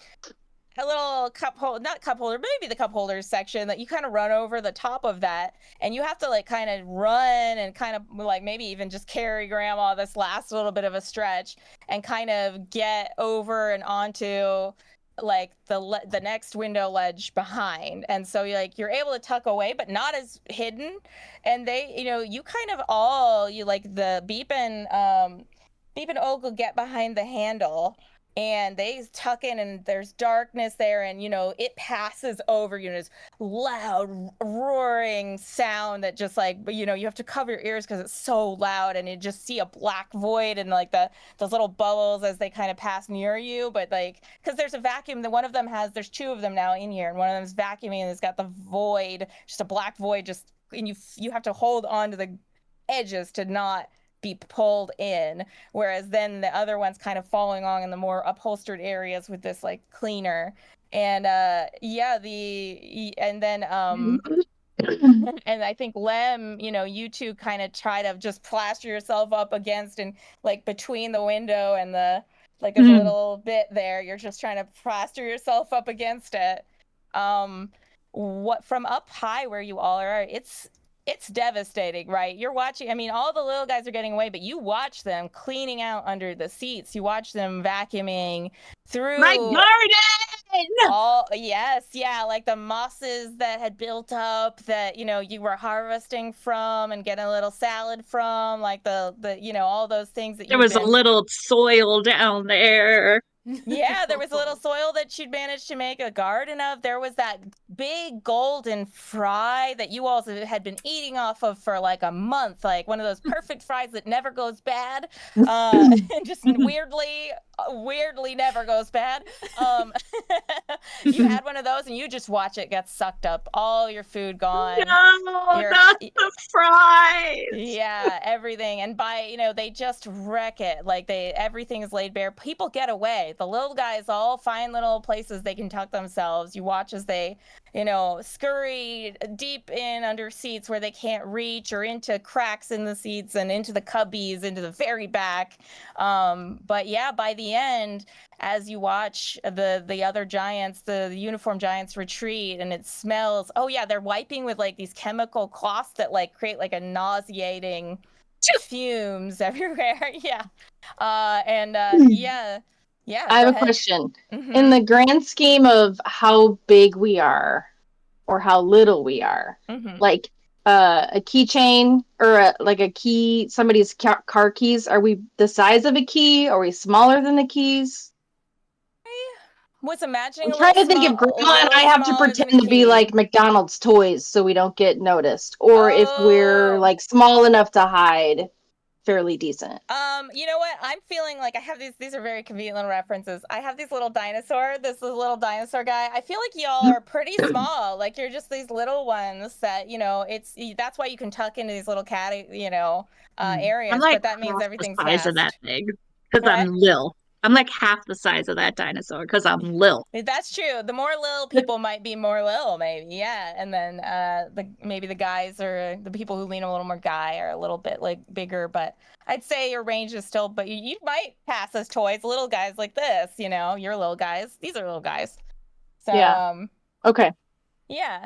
a little not cup holder, maybe the cup holders section that you kind of run over the top of that, and you have to like kind of run and kind of like maybe even just carry grandma this last little bit of a stretch and kind of get over and onto like the next window ledge behind. And so you're able to tuck away, but not as hidden. And they, you kind of you like the Beep and Ogle get behind the handle, and they tuck in, and there's darkness there, and it passes over, this loud roaring sound that just like, you have to cover your ears because it's so loud, and you just see a black void and like those little bubbles as they kind of pass near you. But like, because there's a vacuum, there's two of them now in here, and one of them is vacuuming, and it's got the void, just a black void, just, and you have to hold on to the edges to not be pulled in, whereas then the other one's kind of following along in the more upholstered areas with this like cleaner. And and then and I think Lem, you two kind of try to just plaster yourself up against, and like between the window and like there's a little bit there, you're just trying to plaster yourself up against it. What from up high where you all are, it's it's devastating, right? You're watching, I mean, all the little guys are getting away, but you watch them cleaning out under the seats. You watch them vacuuming through My garden! like the mosses that had built up that, you were harvesting from and getting a little salad from, like the all those things that There was a little soil down there. Yeah, there was a little soil that she'd managed to make a garden of. There was that big golden fry that you all had been eating off of for like a month, like one of those perfect fries that never goes bad, just weirdly never goes bad. You had one of those and you just watch it get sucked up, all your food gone. No, not the fries. Yeah, everything. And they just wreck it. Like everything is laid bare. People get away. The little guys all find little places they can tuck themselves. You watch as they, scurry deep in under seats where they can't reach, or into cracks in the seats and into the cubbies, into the very back. But yeah, by the end, as you watch the other giants, the uniform giants retreat, and it smells, they're wiping with like these chemical cloths that like create like a nauseating fumes everywhere. Yeah. I have a question. Mm-hmm. In the grand scheme of how big we are or how little we are, like a keychain or a key, somebody's car keys, are we the size of a key? Are we smaller than the keys? Was imagining I'm trying to think if Grandma and I have to pretend to be like McDonald's toys so we don't get noticed, or if we're like small enough to hide fairly decent. You know what? I'm feeling like I have these are very convenient little references. I have this little dinosaur guy. I feel like y'all are pretty small. Like you're just these little ones that, that's why you can tuck into these little cat, areas, like but that means everything's the size fast. Of that thing, because I'm Lil. I'm like half the size of that dinosaur because I'm Lil. That's true. The more Lil people might be more Lil, maybe. Yeah. And then maybe the guys or the people who lean a little more guy are a little bit like bigger, but I'd say your range is still, but you might pass as toys, little guys like this, you're little guys. These are little guys. So, yeah. Okay. Yeah.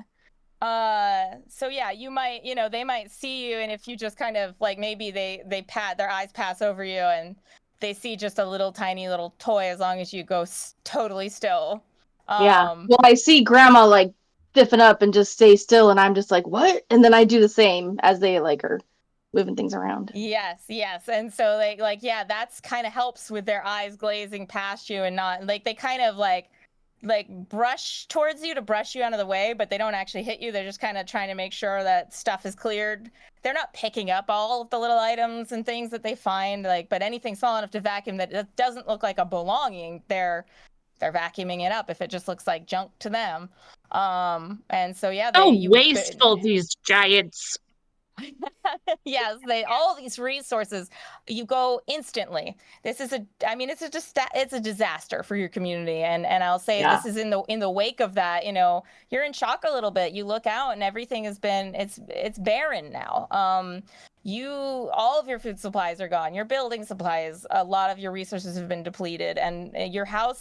So yeah, you might, they might see you, and if you just kind of like, maybe their eyes pass over you and they see just a little tiny little toy as long as you go totally still. Yeah. Well, I see Grandma like stiffen up and just stay still, and I'm just like, what? And then I do the same as they like are moving things around. Yes. And so that's kind of helps with their eyes glazing past you and not like they kind of like brush towards you to brush you out of the way, but they don't actually hit you. They're just kind of trying to make sure that stuff is cleared. They're not picking up all of the little items and things that they find, but anything small enough to vacuum that doesn't look like a belonging, they're vacuuming it up if it just looks like junk to them. And so yeah, wasteful, these giants. Yes, all these resources, you go instantly. This is it's a disaster for your community, and I'll say this is in the wake of that. You're in shock a little bit. You look out and everything has been it's barren now. All of your food supplies are gone. Your building supplies, a lot of your resources have been depleted, and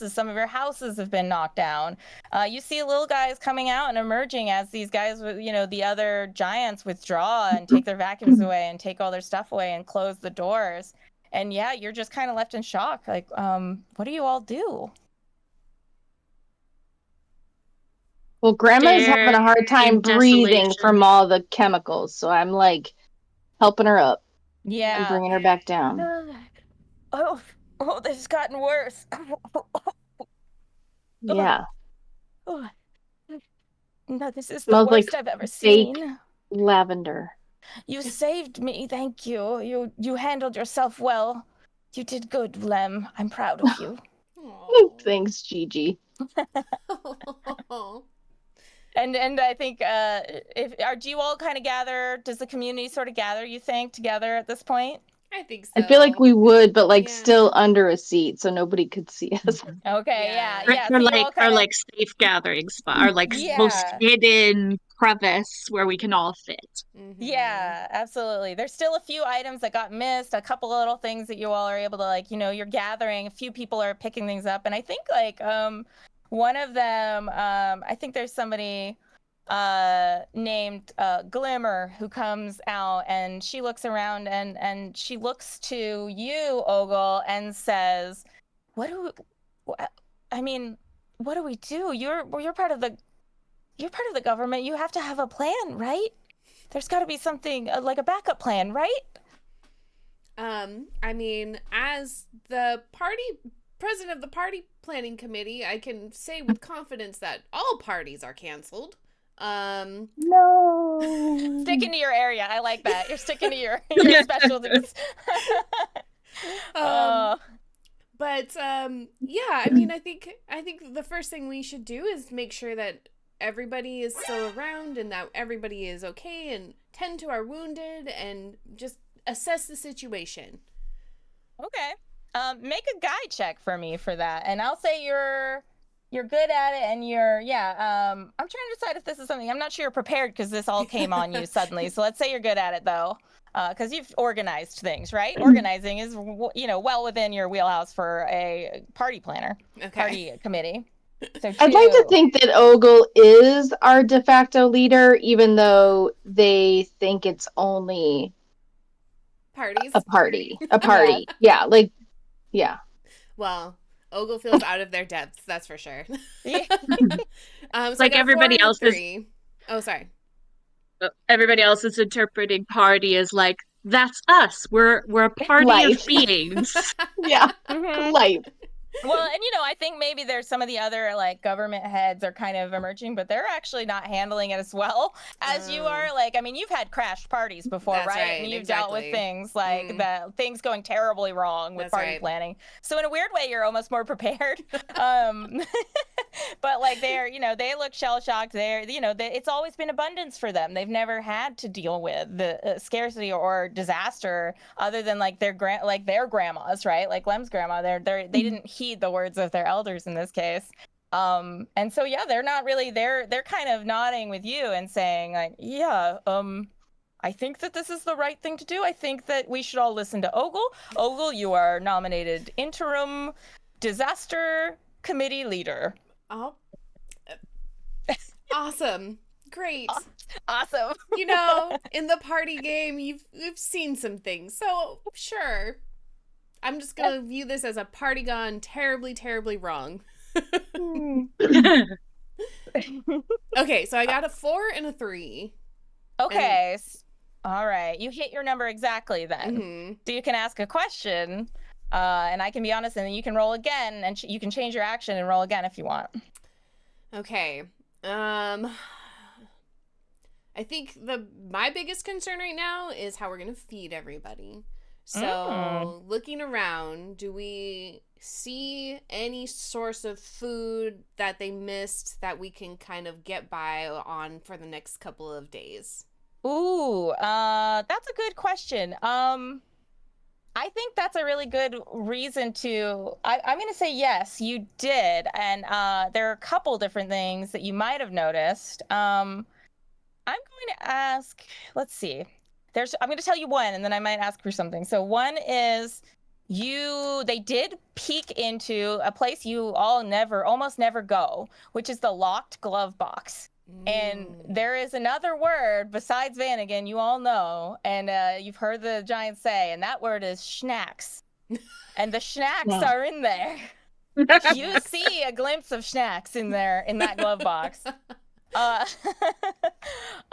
some of your houses have been knocked down. You see little guys coming out and emerging as these guys, the other giants withdraw and take their vacuums away and take all their stuff away and close the doors. And yeah, you're just kind of left in shock. Like, what do you all do? Well, Grandma's having a hard time breathing from all the chemicals, so I'm like helping her up. Yeah. And bringing her back down. Oh, this has gotten worse. Yeah. Oh. No, this is the worst I've ever seen. Lavender. You saved me, thank you. You handled yourself well. You did good, Lem. I'm proud of you. Thanks, Gigi. And I think do you all kind of gather? Does the community sort of gather, you think, together at this point? I think so. I feel like we would, but still under a seat, so nobody could see us. Okay, yeah. Our safe gathering spot, our most hidden crevice where we can all fit. Mm-hmm. Yeah, absolutely. There's still a few items that got missed, a couple of little things that you all are able to you're gathering. A few people are picking things up, and I think one of them, I think there's somebody named Glimmer, who comes out, and she looks around, and she looks to you, Ogle, and says, what do we do? You're part of the government. You have to have a plan, right? There's got to be something like a backup plan, right? I mean, as the president of the party planning committee, I can say with confidence that all parties are canceled. No. Sticking to your area. I like that. You're sticking to your specialties. But yeah, I mean, I think the first thing we should do is make sure that everybody is still around and that everybody is okay, and tend to our wounded and just assess the situation. Okay. Make a guide check for me for that, and I'll say you're good at it, and I'm trying to decide if this is something. I'm not sure you're prepared because this all came on you suddenly. So let's say you're good at it though, because you've organized things, right? Organizing is well within your wheelhouse for a party planner, party committee. So I'd like to think that Ogle is our de facto leader, even though they think it's only parties. A party. Yeah. Yeah. Well, Ogle feels out of their depths, that's for sure. So like everybody else is. Oh, sorry. Everybody else is interpreting party as like, that's us. We're a party of beings. Yeah. Life. Well, and I think maybe there's some of the other like government heads are kind of emerging, but they're actually not handling it as well as you are. Like, I mean, you've had crashed parties before, right? And you've dealt with things like things going terribly wrong with party planning. So in a weird way, you're almost more prepared. But like they look shell-shocked. It's always been abundance for them. They've never had to deal with the scarcity or disaster other than like their grandmas, right? Like Lem's grandma, they didn't heed the words of their elders in this case. And so they're not really they're kind of nodding with you and saying like, I think that this is the right thing to do. I think that we should all listen to Ogle. Ogle, you are nominated interim disaster committee leader. Oh, awesome. Great. Awesome. In the party game, we've seen some things. So, sure. I'm just going to view this as a party gone terribly, terribly wrong. Okay, so I got a 4 and a 3. Okay. All right. You hit your number exactly then. Mm-hmm. So you can ask a question, and I can be honest, and then you can roll again, and you can change your action and roll again if you want. Okay. I think my biggest concern right now is how we're going to feed everybody. So, looking around, do we see any source of food that they missed that we can kind of get by on for the next couple of days? Ooh, that's a good question. I think that's a really good reason to... I'm going to say yes, you did. And there are a couple different things that you might have noticed. I'm going to ask... Let's see. I'm going to tell you one, and then I might ask for something. So one is they did peek into a place you all almost never go, which is the locked glove box. And there is another word besides Vanagon you all know, and you've heard the giant say, and that word is schnacks. And the schnacks are in there. You see a glimpse of schnacks in that glove box. So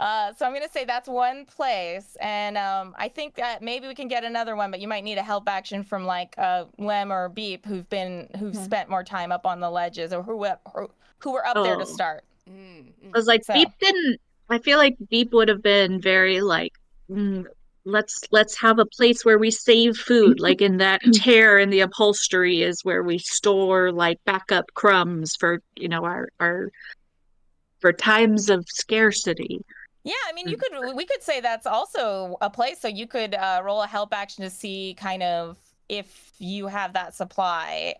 I'm going to say that's one place, and I think that maybe we can get another one, but you might need a help action from like Lem or Beep who've spent more time up on the ledges, or who were up there to start. I was like, Beep didn't. I feel like Beep would have been very like, let's have a place where we save food, like in that tear in the upholstery is where we store like backup crumbs for our for times of scarcity. Yeah, I mean, we could say that's also a place. So you could roll a help action to see kind of if you have that supply.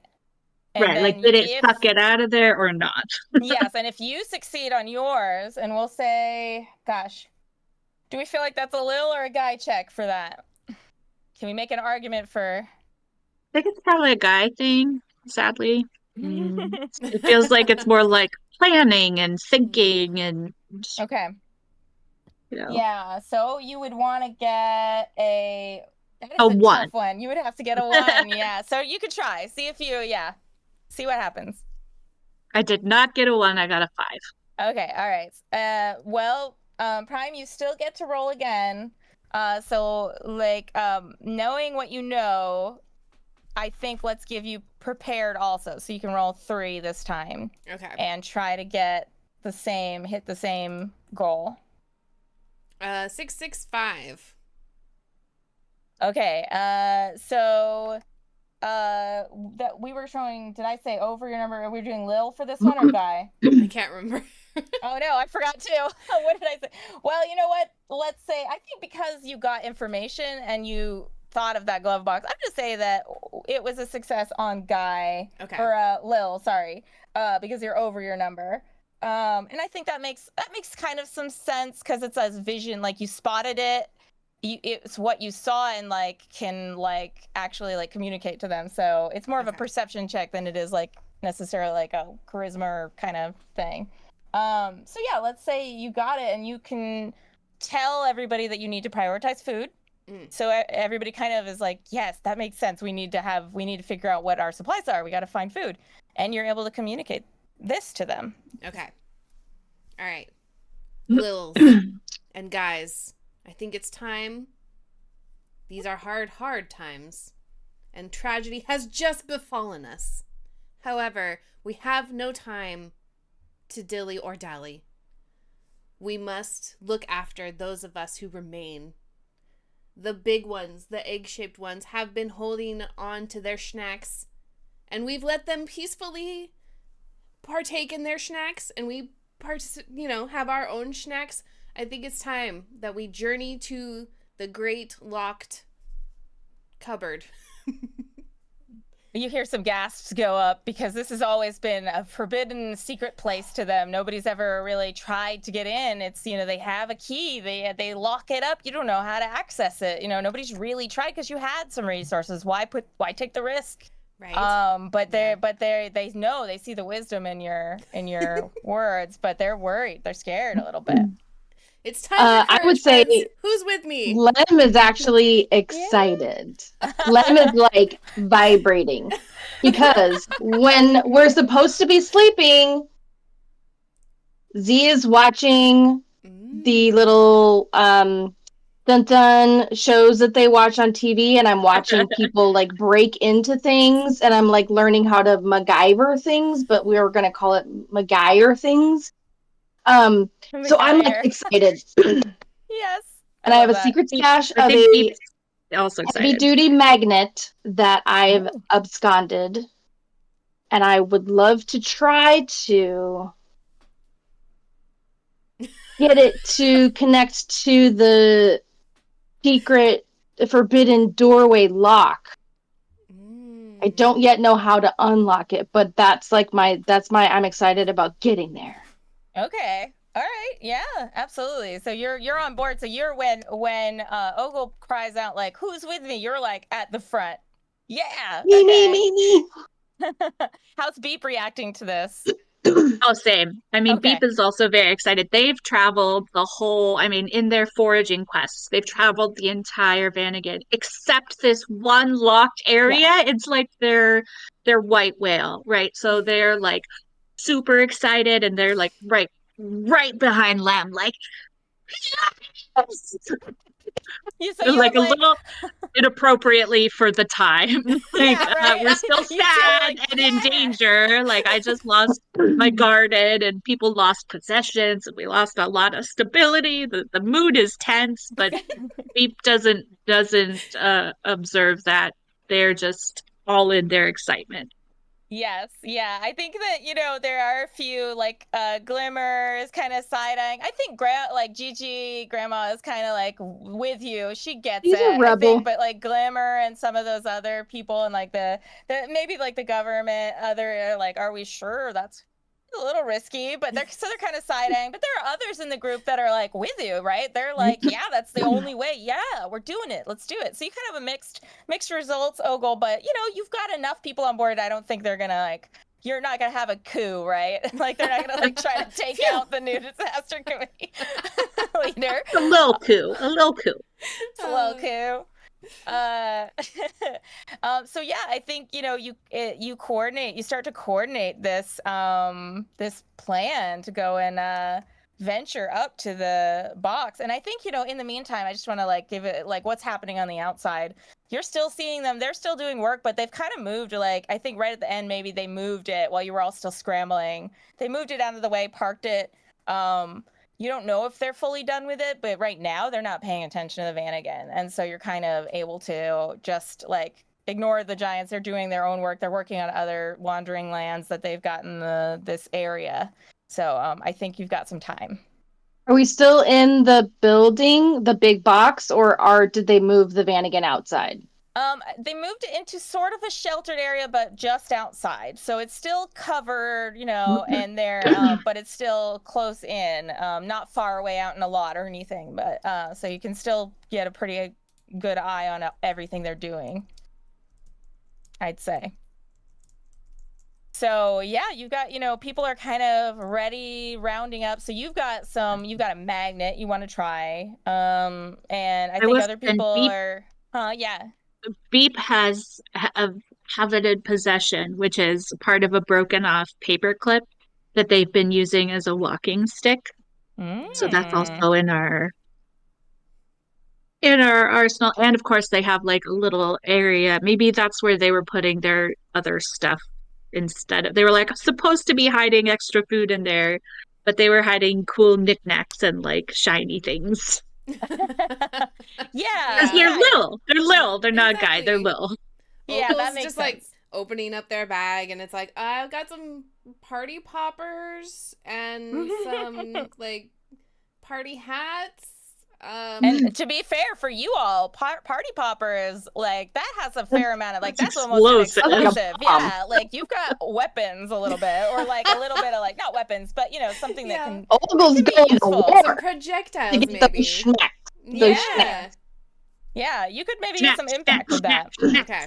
And right, like did it suck it out of there or not? Yes, and if you succeed on yours, and we'll say, gosh, do we feel like that's a Lil or a guy check for that? Can we make an argument for... I think it's probably a guy thing, sadly. It feels like it's more like planning and thinking and, Okay. you know, Yeah, so you would want to get that is a a 1. tough one. You would have to get a 1, yeah. So you could try. See if you, see what happens. I did not get a 1. I got a 5. Okay, all right. Well, Prime, you still get to roll again. So like, knowing what you know, I think let's give you prepared also, so you can roll 3 this time. Okay. And try to hit the same goal. 665. Okay. So that we were showing, did I say over your number? Are we doing Lil for this one or Guy? I can't remember. Oh no, I forgot too. What did I say? Well, you know what? Let's say, I think because you got information and you thought of that glove box, I'm just say that it was a success on Guy. Okay. Or Lil, sorry. Because you're over your number. And I think that makes kind of some sense because it's as vision, like you spotted it. It's what you saw and like can like actually like communicate to them. So it's more of a perception check than it is like necessarily like a charisma kind of thing. So yeah, let's say you got it and you can tell everybody that you need to prioritize food. So everybody kind of is like, yes, that makes sense. We need to figure out what our supplies are. We got to find food. And you're able to communicate this to them. Okay. All right. Lils and guys, I think it's time. These are hard times. And tragedy has just befallen us. However, we have no time to dilly or dally. We must look after those of us who remain. The big ones, the egg-shaped ones, have been holding on to their snacks, and we've let them peacefully partake in their snacks, and we have our own snacks. I think it's time that we journey to the great locked cupboard. You hear some gasps go up because this has always been a forbidden secret place to them. Nobody's ever really tried to get in. It's, they have a key. They lock it up. You don't know how to access it. Nobody's really tried because you had some resources. Why take the risk? Right. But they know, they see the wisdom in your words, but they're worried. They're scared a little bit. It's time for I would say friends. Who's with me? Lem is actually excited. Lem is like vibrating because when we're supposed to be sleeping, Z is watching the little dun shows that they watch on TV, and I'm watching people like break into things, and I'm like learning how to MacGyver things, but we were gonna call it MacGyver things. So I'm like excited. Yes. And I have a secret stash of a heavy-duty magnet that I've absconded, and I would love to try to get it to connect to the secret, forbidden doorway lock. I don't yet know how to unlock it, but that's I'm excited about getting there. Okay. All right. Yeah, absolutely. So you're on board. So you're when Ogle cries out like, "Who's with me?" You're like at the front. Yeah. Me. How's Beep reacting to this? Oh, same. I mean, Beep is also very excited. They've traveled in their foraging quests, they've traveled the entire Vanagon, except this one locked area. Yeah. It's like their white whale, right? So they're like super excited, and they're like right behind Lem, like yes! Like a little inappropriately for the time. We're still sad and in danger. Like, I just lost my garden, and people lost possessions, and we lost a lot of stability. The mood is tense, but Beep doesn't observe that. They're just all in their excitement. Yes, yeah. I think that, there are a few like glimmers kind of side-eyeing. I think Gigi grandma is kind of like with you. She gets it. A rebel. I think, but like Glimmer and some of those other people and like the maybe like the government, like, are we sure that's a little risky? But they're kind of side-eyeing. But there are others in the group that are like with you, right? They're like, yeah, that's the only way. Yeah, we're doing it. Let's do it. So you kind of have a mixed results, Ogle. But you've got enough people on board. I don't think they're gonna like you're not gonna have a coup, right? Like they're not gonna like try to take out the new disaster committee leader. A little coup. A little coup. It's a little coup. So yeah, I think you start to coordinate this this plan to go and venture up to the box. And I think in the meantime, I just want to like give it like what's happening on the outside. You're still seeing them, they're still doing work, but they've kind of moved, like I think right at the end maybe they moved it while you were all still scrambling. They moved it out of the way, parked it. You don't know if they're fully done with it, but right now they're not paying attention to the van again. And so you're kind of able to just like ignore the giants. They're doing their own work. They're working on other wandering lands that they've got in this area. So I think you've got some time. Are we still in the building, the big box, or did they move the van again outside? They moved it into sort of a sheltered area, but just outside. So it's still covered, and they're, but it's still close in, not far away out in a lot or anything. But so you can still get a pretty good eye on everything they're doing, I'd say. So yeah, you've got, people are kind of ready, rounding up. So you've got a magnet you want to try. And I think other people are, yeah. Beep has a coveted possession, which is part of a broken off paper clip that they've been using as a walking stick. So that's also in our arsenal. And of course they have like a little area. Maybe that's where they were putting their other stuff they were like supposed to be hiding extra food in there, but they were hiding cool knickknacks and like shiny things. Yeah, they're little. They're not a guy. They're little. Yeah, Ogle's that makes just sense. like opening up their bag, and it's like, I've got some party poppers and some like party hats. And to be fair for you all, party popper is like that has a fair amount of like that's explosive. almost an explosive. Yeah, like you've got weapons a little bit, or like a little bit of like not weapons, but something that can. Ogle's be going to useful. war Some projectiles, to get maybe. those snacks. Yeah. Yeah, you could maybe get some impact with that. Okay.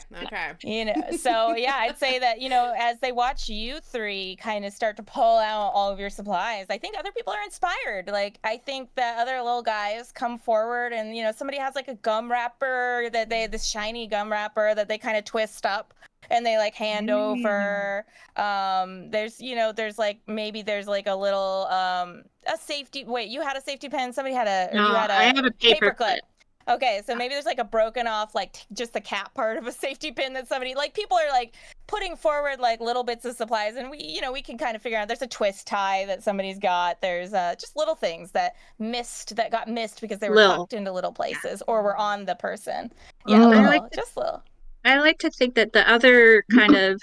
So yeah, I'd say that, as they watch you three kind of start to pull out all of your supplies, I think other people are inspired. Like, I think that other little guys come forward and, somebody has like a gum wrapper this shiny gum wrapper that they kind of twist up and they like hand over. There's like a little, a safety, wait, you had a safety pin? Somebody had I have a paper clip. Okay, so maybe there's like a broken off, like just the cap part of a safety pin that somebody, like people are like putting forward like little bits of supplies, and we can kind of figure out there's a twist tie that somebody's got. There's just little things that got missed because they were tucked into little places or were on the person. Yeah, just little. I like to think that the other kind of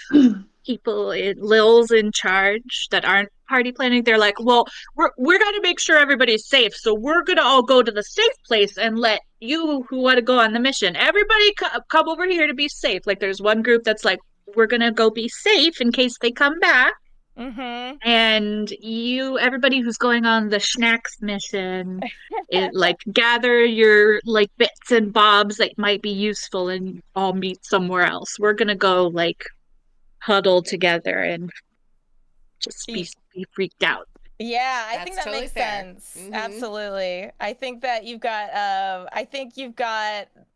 people, Lil's in charge that aren't party planning, they're like, well, we're going to make sure everybody's safe, so we're going to all go to the safe place and let you who want to go on the mission, everybody come over here to be safe. Like there's one group that's like, we're going to go be safe in case they come back. And everybody who's going on the snacks mission, like gather your like bits and bobs that might be useful and all meet somewhere else. We're gonna go like huddle together and just be freaked out. Yeah, I That's think that totally makes fair. sense. Absolutely. I think that you've got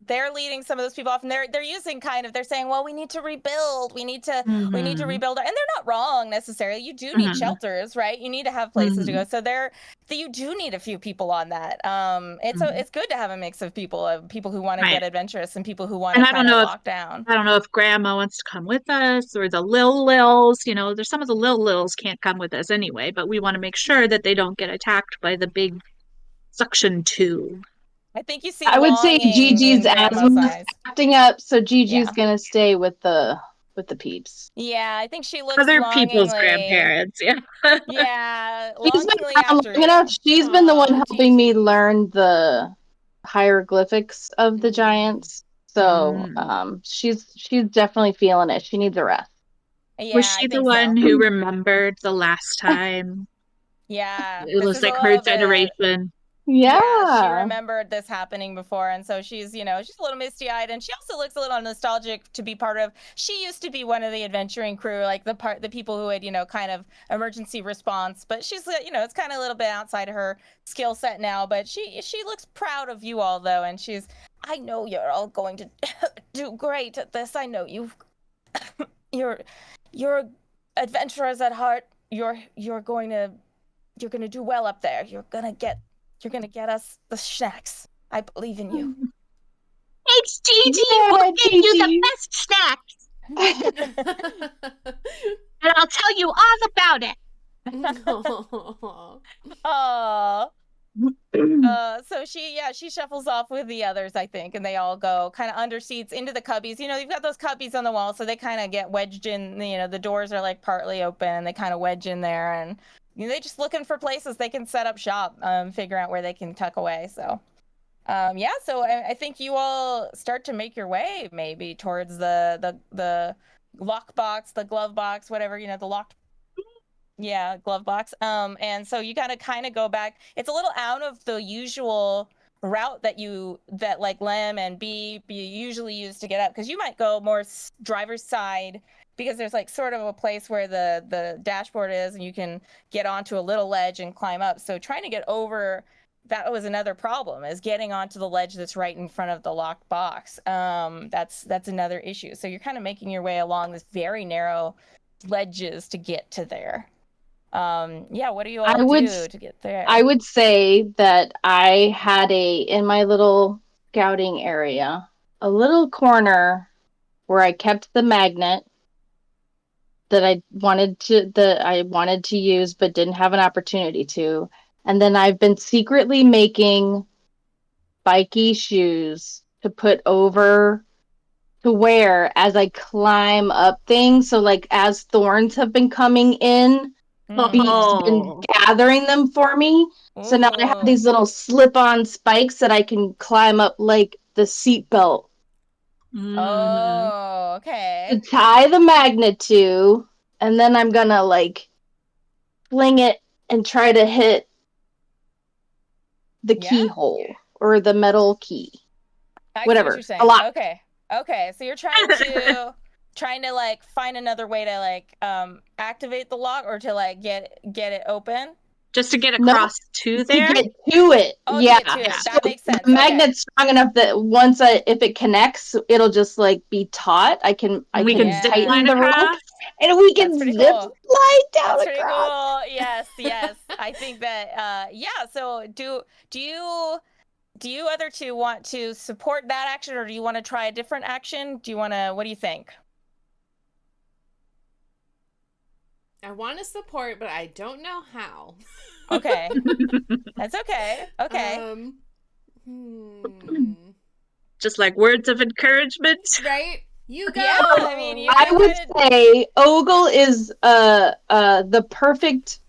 they're leading some of those people off, and they're using they're saying, well, we need to rebuild. We need to rebuild. And they're not wrong necessarily. You do need shelters, right? You need to have places to go. So you do need a few people on that. It's good to have a mix of people who want to get adventurous and people who want to kind of lock down. I don't know if Grandma wants to come with us or the Lils. There's some of the Lils can't come with us anyway, but we want to make sure that they don't get attacked by the big suction tube. I think you see. I would say Gigi's asthma acting up, so Gigi's gonna stay with the peeps. Yeah, I think she looks other people's grandparents. Yeah. Yeah, she's been the one helping me learn the hieroglyphics of the giants. So she's definitely feeling it. She needs a rest. Yeah, was she the one who remembered the last time? Yeah, it was like her generation. Yeah, she remembered this happening before, and so she's, she's a little misty-eyed, and she also looks a little nostalgic to be part of. She used to be one of the adventuring crew, like the people who had, kind of emergency response, but she's, it's kind of a little bit outside of her skill set now, but she looks proud of you all, though, and I know you're all going to do great at this. I know you're adventurers at heart. You're going to do well up there. You're gonna get us the snacks. I believe in you. Thanks, Gigi. Yeah, We'll get you Gigi. the best snacks. And I'll tell you all about it. Aww. So she shuffles off with the others, I think, and they all go kind of under seats into the cubbies. You've got those cubbies on the wall, so they kind of get wedged in. The doors are like partly open, and they kind of wedge in there, and they're just looking for places they can set up shop, figure out where they can tuck away. So, so I think you all start to make your way maybe towards the lockbox, the glove box, whatever, the locked. Yeah, glove box. And so you gotta kind of go back. It's a little out of the usual route that like Lem and B usually use to get up, because you might go more driver's side, because there's like sort of a place where the dashboard is, and you can get onto a little ledge and climb up. So trying to get over, that was another problem, is getting onto the ledge that's right in front of the locked box. That's another issue. So you're kind of making your way along this very narrow ledges to get to there. What do you all do to get there? I would say that I had in my little scouting area, a little corner where I kept the magnet that I wanted to use but didn't have an opportunity to. And then I've been secretly making spiky shoes to put over to wear as I climb up things. So like as thorns have been coming in, Bee's been gathering them for me. So now I have these little slip-on spikes that I can climb up like the seatbelt. Oh, okay. To tie the magnet to, and then I'm gonna like fling it and try to hit the keyhole or the metal key. Whatever. A lot. Okay. So you're trying to like find another way to like activate the lock, or to like get it open, just to get across to there, to get to it. That makes sense. The magnet's strong enough that once if it connects, it'll just like be taut. I can tighten the rope, and we can zip slide down That's across. Pretty cool. Yes. I think that so do you other two want to support that action, or do you want to try a different action? What do you think? I want to support, but I don't know how. Okay. That's okay. Okay. Just like words of encouragement. Right? You go. Yeah, I would say Ogle is the perfect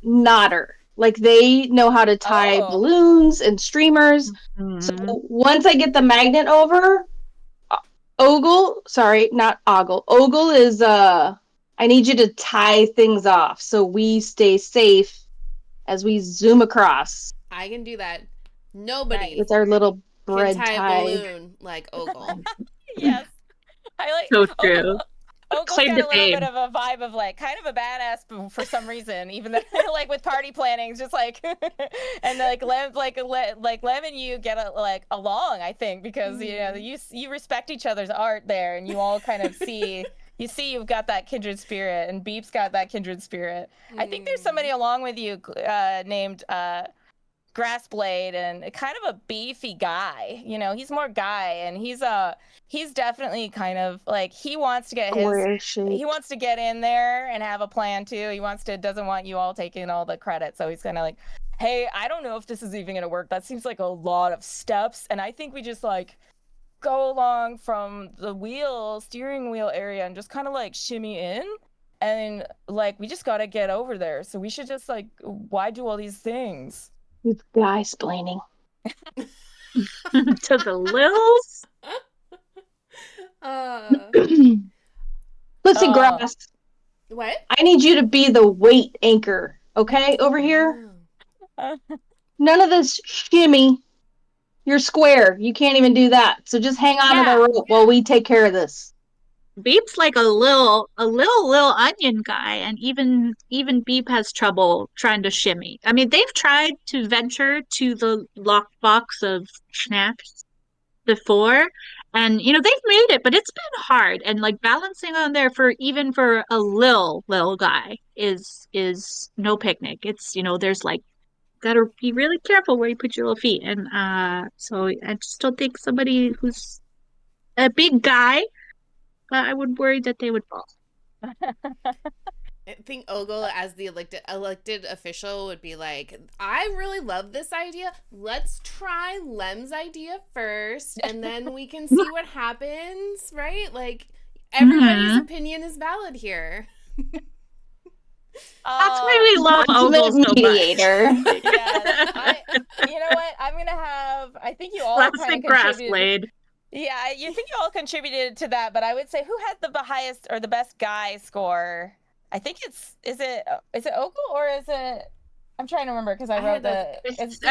knotter. Like, they know how to tie balloons and streamers. Mm-hmm. So once I get the magnet over, Ogle is I need you to tie things off so we stay safe as we zoom across. I can do that. Nobody with our little bread can tie tie. A balloon like Ogle. Yes. I like so true. Ogle's got a little bit of a vibe of like kind of a badass for some reason, even though like with party planning, just like and like Lem and you get like along, I think, because you respect each other's art there, and you all kind of see you've got that kindred spirit, and Beep's got that kindred spirit. I think there's somebody along with you named Grassblade, and kind of a beefy guy. He's more guy, and he's definitely kind of like he wants to get in there and have a plan too. He doesn't want you all taking all the credit, so he's kind of like, hey, I don't know if this is even gonna work. That seems like a lot of steps, and I think we just like go along from the steering wheel area and just kind of like shimmy in, and like we just gotta get over there. So we should just like, why do all these things? It's guy-splaining. To the Lils? Listen, Grass. What? I need you to be the weight anchor, okay? Over here. None of this shimmy. You're square. You can't even do that. So just hang on to the rope while we take care of this. Beep's like a little onion guy, and even Beep has trouble trying to shimmy. I mean, they've tried to venture to the lockbox of snacks before, and they've made it, but it's been hard. And like balancing on there for a little guy is no picnic. It's there's like gotta be really careful where you put your little feet. And so I just don't think somebody who's a big guy, I would worry that they would fall. I think Ogle, as the elected official, would be like, I really love this idea. Let's try Lem's idea first, and then we can see what happens, right? Like, everybody's opinion is valid here. That's why we love Ogle so mediator. much. Yeah, you know what? I think you all Classic grass blade. Yeah, you think you all contributed to that, but I would say who had the highest or the best guy score? I think is it Ogle or is it? I'm trying to remember because I wrote I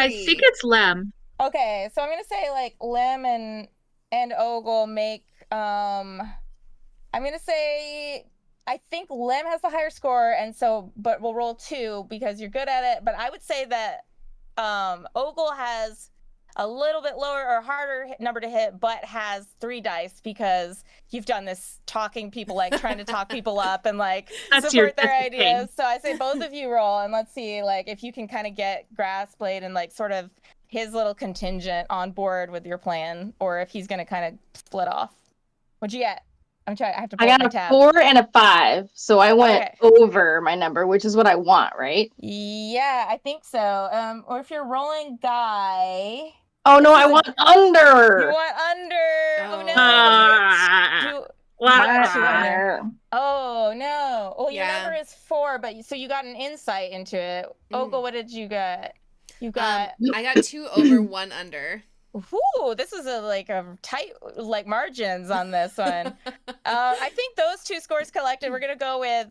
think it's Lem. Okay, so I'm gonna say like Lem and Ogle make. I'm gonna say I think Lem has the higher score, and so but we'll roll 2 because you're good at it. But I would say that Ogle has a little bit lower or harder number to hit, but has 3 dice because you've done this talking people, like trying to talk people up and like support their ideas. So I say both of you roll and let's see like if you can kind of get Grassblade and like sort of his little contingent on board with your plan, or if he's going to kind of split off. What'd you get? I'm trying. I have to. I got a 4 and a 5, so I went over my number, which is what I want, right? Yeah, I think so. Or if you're rolling die. Oh no, I want under. You want under. Oh no. Oh no. Well, your number is 4, but so you got an insight into it. Ogle, what did you get? You got. I got 2 over, 1 under. Ooh, this is a tight margins on this one. I think those 2 scores collected, we're gonna go with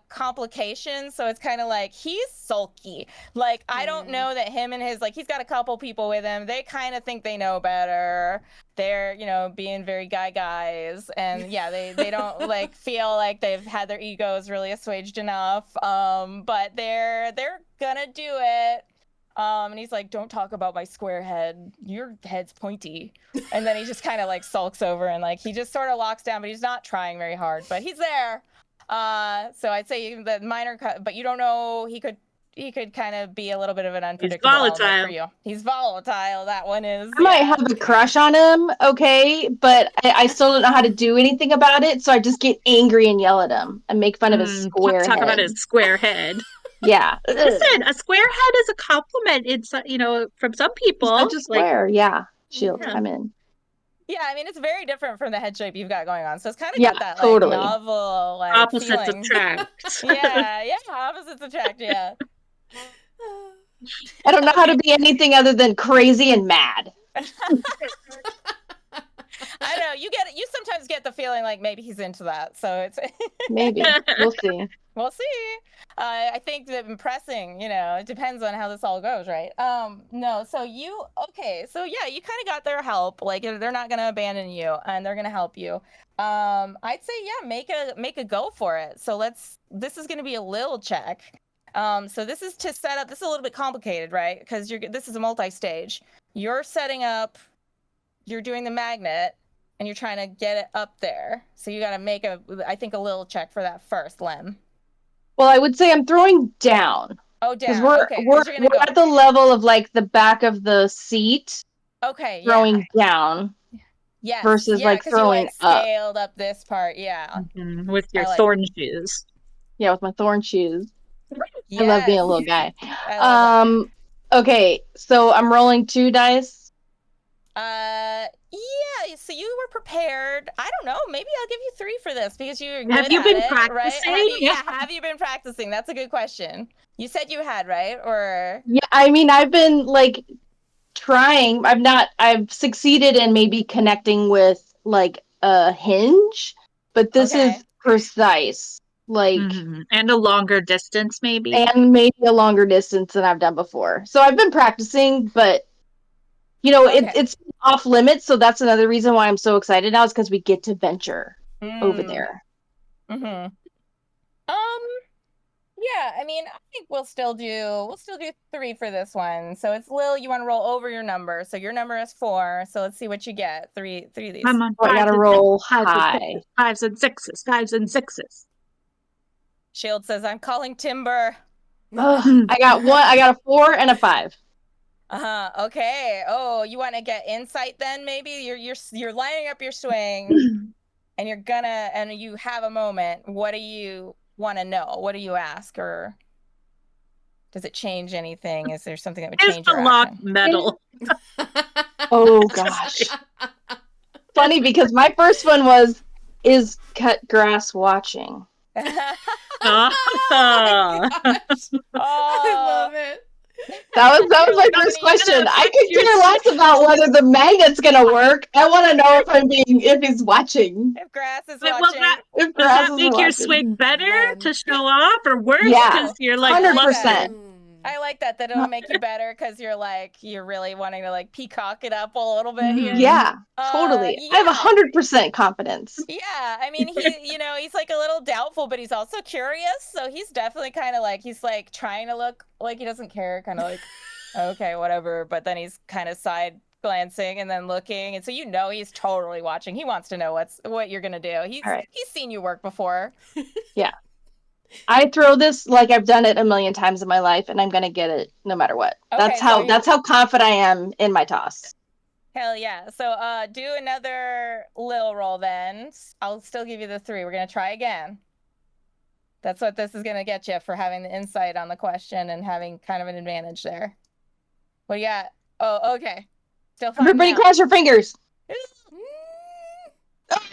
complications. So it's kind of like he's sulky. Like I don't know that him and his he's got a couple people with him. They kind of think they know better. They're being very guys, and yeah, they don't feel like they've had their egos really assuaged enough. But they're gonna do it. And he's like, don't talk about my square head. Your head's pointy. And then he just kind of sulks over and he just sort of locks down, but he's not trying very hard, but he's there. So I'd say the minor cut, but you don't know, he could kind of be a little bit of an unpredictable element for you. He's volatile. That one is. I might have a crush on him, okay, but I still don't know how to do anything about it, so I just get angry and yell at him and make fun of his square head. Talk about his square head. Yeah. Listen, a square head is a compliment. It's from some people. It's just square, yeah. Shield, I'm in. Yeah, I mean it's very different from the head shape you've got going on. So it's kind of got that totally. novel opposites feeling. attract. yeah, opposites attract, yeah. I don't know how to be anything other than crazy and mad. I know you sometimes get the feeling like maybe he's into that. So it's maybe. We'll see. We'll see. I think that impressing, it depends on how this all goes, right? No, so you kind of got their help. They're not gonna abandon you and they're gonna help you. I'd say make a go for it. So this is gonna be a Lil check. So this is to set up. This is a little bit complicated, right? Because this is a multi-stage. You're setting up. You're doing the magnet, and you're trying to get it up there. So you got to make a Lil check for that first, Lem. Well, I would say I'm throwing down. Oh, down. Because we're at the level of the back of the seat. Okay. Throwing down. Yes. Versus throwing up. Scaled up this part. Yeah. Mm-hmm. With your thorn shoes. Yeah, with my thorn shoes. Yes. I love being a little guy. Okay, so I'm rolling 2 dice. Yeah, so you were prepared. I don't know. Maybe I'll give you 3 for this because you're good Have you been practicing? Right? Have you been practicing? That's a good question. You said you had, right? Or yeah, I mean, I've been trying. I've succeeded in maybe connecting with a hinge, but this is precise. like, And a longer distance, maybe. and maybe a longer distance than I've done before. So I've been practicing, but you know, Okay. it's off limits. So that's another reason why I'm so excited now, is because we get to venture over there. Mm-hmm. Yeah, I mean, I think we'll still do 3 for this one. So it's Lil, you want to roll over your number. So your number is 4. So let's see what you get. Three of these. I'm on Oh, I gotta roll high. 5s and 6s, 5s and 6s. Shield says, I'm calling timber. Ugh, I got a 4 and a 5. Okay. Oh, you want to get insight then? Maybe you're lining up your swing, and you have a moment. What do you want to know? What do you ask, or does it change anything? Is there something that would change your action? Metal. Oh gosh. Funny because my first one is cut grass watching. Oh my gosh. I love it. That was my first question. I could care less about whether the magnet's gonna work. I want to know if he's watching. If grass is Wait, watching. does that make your swing better to show off or worse? Yeah, because you're like 100%. I like that it'll make you better because you're really wanting to like peacock it up a little bit here. Yeah, totally. Yeah. I have 100% confidence. Yeah, I mean, he's like a little doubtful, but he's also curious. So he's definitely kind of like, he's like trying to look like he doesn't care, kind of like, okay, whatever. But then he's kind of side glancing and then looking, and so he's totally watching. He wants to know what you're gonna do. He's seen you work before. Yeah. I throw this like I've done it a million times in my life, and I'm gonna get it no matter what. Okay, that's how confident I am in my toss. Hell yeah. So do another Lil roll then. I'll still give you the 3. We're gonna try again. That's what this is gonna get you for having the insight on the question and having kind of an advantage there. What do you got? Oh, okay. Still fine. Everybody cross your fingers.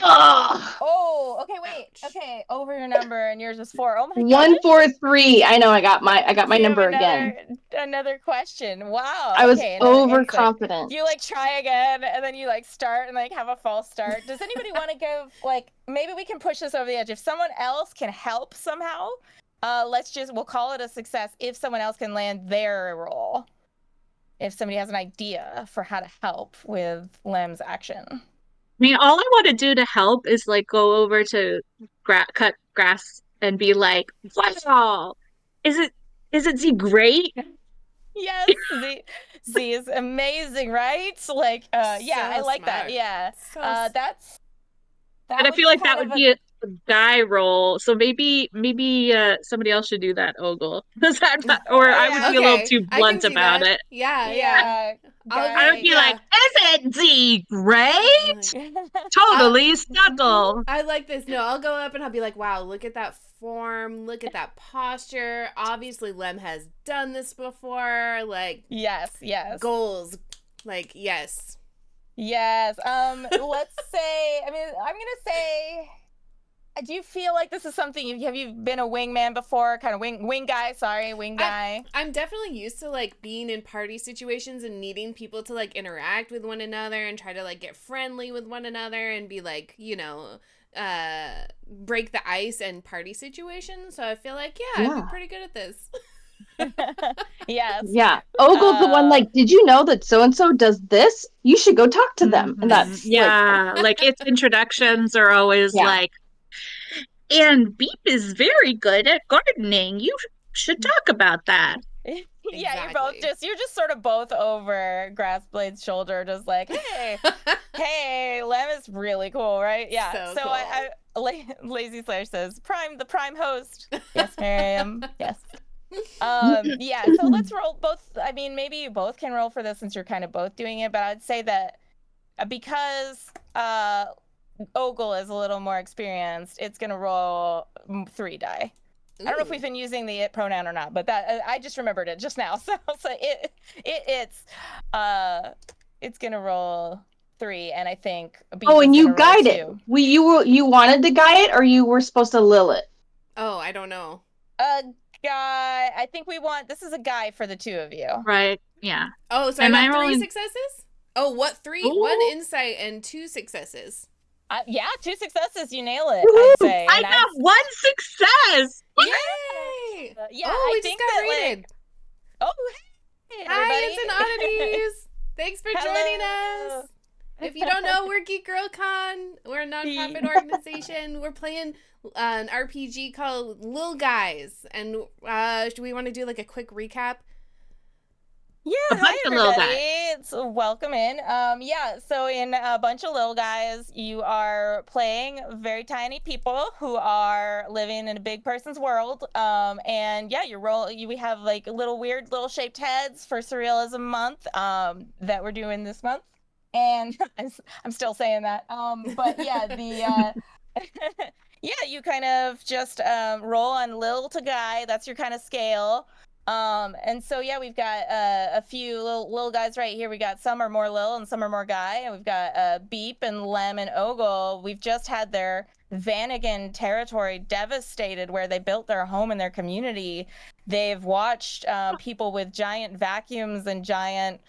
Oh, okay, wait. Okay, over your number, and yours is 4. Oh my god. 1, 4, 3. I know I got my number again. Another question. Wow. I was overconfident. You like try again, and then you like start and like have a false start. Does anybody want to give like, maybe we can push this over the edge? If someone else can help somehow, we'll call it a success if someone else can land their roll. If somebody has an idea for how to help with Lem's action. I mean, all I want to do to help is like go over to cut grass and be like, "Wow, is it Z great?" Yes, Z is amazing, right? Like, yeah, I like that. Yeah, that's. And I feel like that would be a guy roll. So maybe somebody else should do that, Ogle. Or I would be a little too blunt about it. Yeah. I would be like, "Is it Z great?" Totally snuggle. I like this. No, I'll go up and I'll be like, "Wow, look at that form. Look at that posture. Obviously, Lem has done this before. Like, yes, goals. Like, yes." Yes. Let's say, I mean, I'm gonna say, do you feel like this is something have you been a wingman before? Kind of wing guy. I'm definitely used to like being in party situations and needing people to like interact with one another and try to like get friendly with one another and be like, break the ice and party situations. So I feel like I'd be pretty good at this. Yes. Yeah. Ogle's the one like, did you know that so and so does this? You should go talk to them. And that's like its introductions are always like, and Beep is very good at gardening. You should talk about that. Yeah, exactly. You're just sort of both over Grassblade's shoulder, just like, hey, Lem is really cool, right? Yeah. So cool. Lazy Slayer says, the prime host. Yes, Miriam. Yes. Yeah, so let's roll both. I mean, maybe you both can roll for this since you're kind of both doing it, but I'd say that because Ogle is a little more experienced, it's gonna roll 3 die. Ooh. I don't know if we've been using the it pronoun or not, but that I just remembered it just now. So it's gonna roll 3, and I think and you guide it. You wanted to guide it, or you were supposed to Lil it? Oh, I don't know. Guy, I think this is a guy for the 2 of you. Right, yeah. Oh, so I got 3 successes? Oh, what 3? Ooh. 1 insight and 2 successes. Yeah, 2 successes, you nail it, I'd say. I And got 1 success. Yay! yeah, Oh, I we think just got that rated. oh, hey Hi, everybody. it's Oddities. Thanks for joining Hello. us. If you don't know, we're GeekGirlCon. We're a nonprofit organization. We're playing an RPG called Lil Guys. And do we want to do like a quick recap? Yeah, A hi bunch of little everybody. guys. It's welcome in. Yeah, so in a bunch of little guys, you are playing very tiny people who are living in a big person's world. And yeah, we have like little weird little shaped heads for Surrealism Month that we're doing this month. And I'm still saying that. But yeah, yeah, you kind of just roll on Lil to Guy. That's your kind of scale. And so yeah, we've got a few little guys right here. We got some are more Lil and some are more Guy, and we've got Beep and Lem and Ogle. We've just had their Vanagon territory devastated, where they built their home and their community. They've watched people with giant vacuums and giant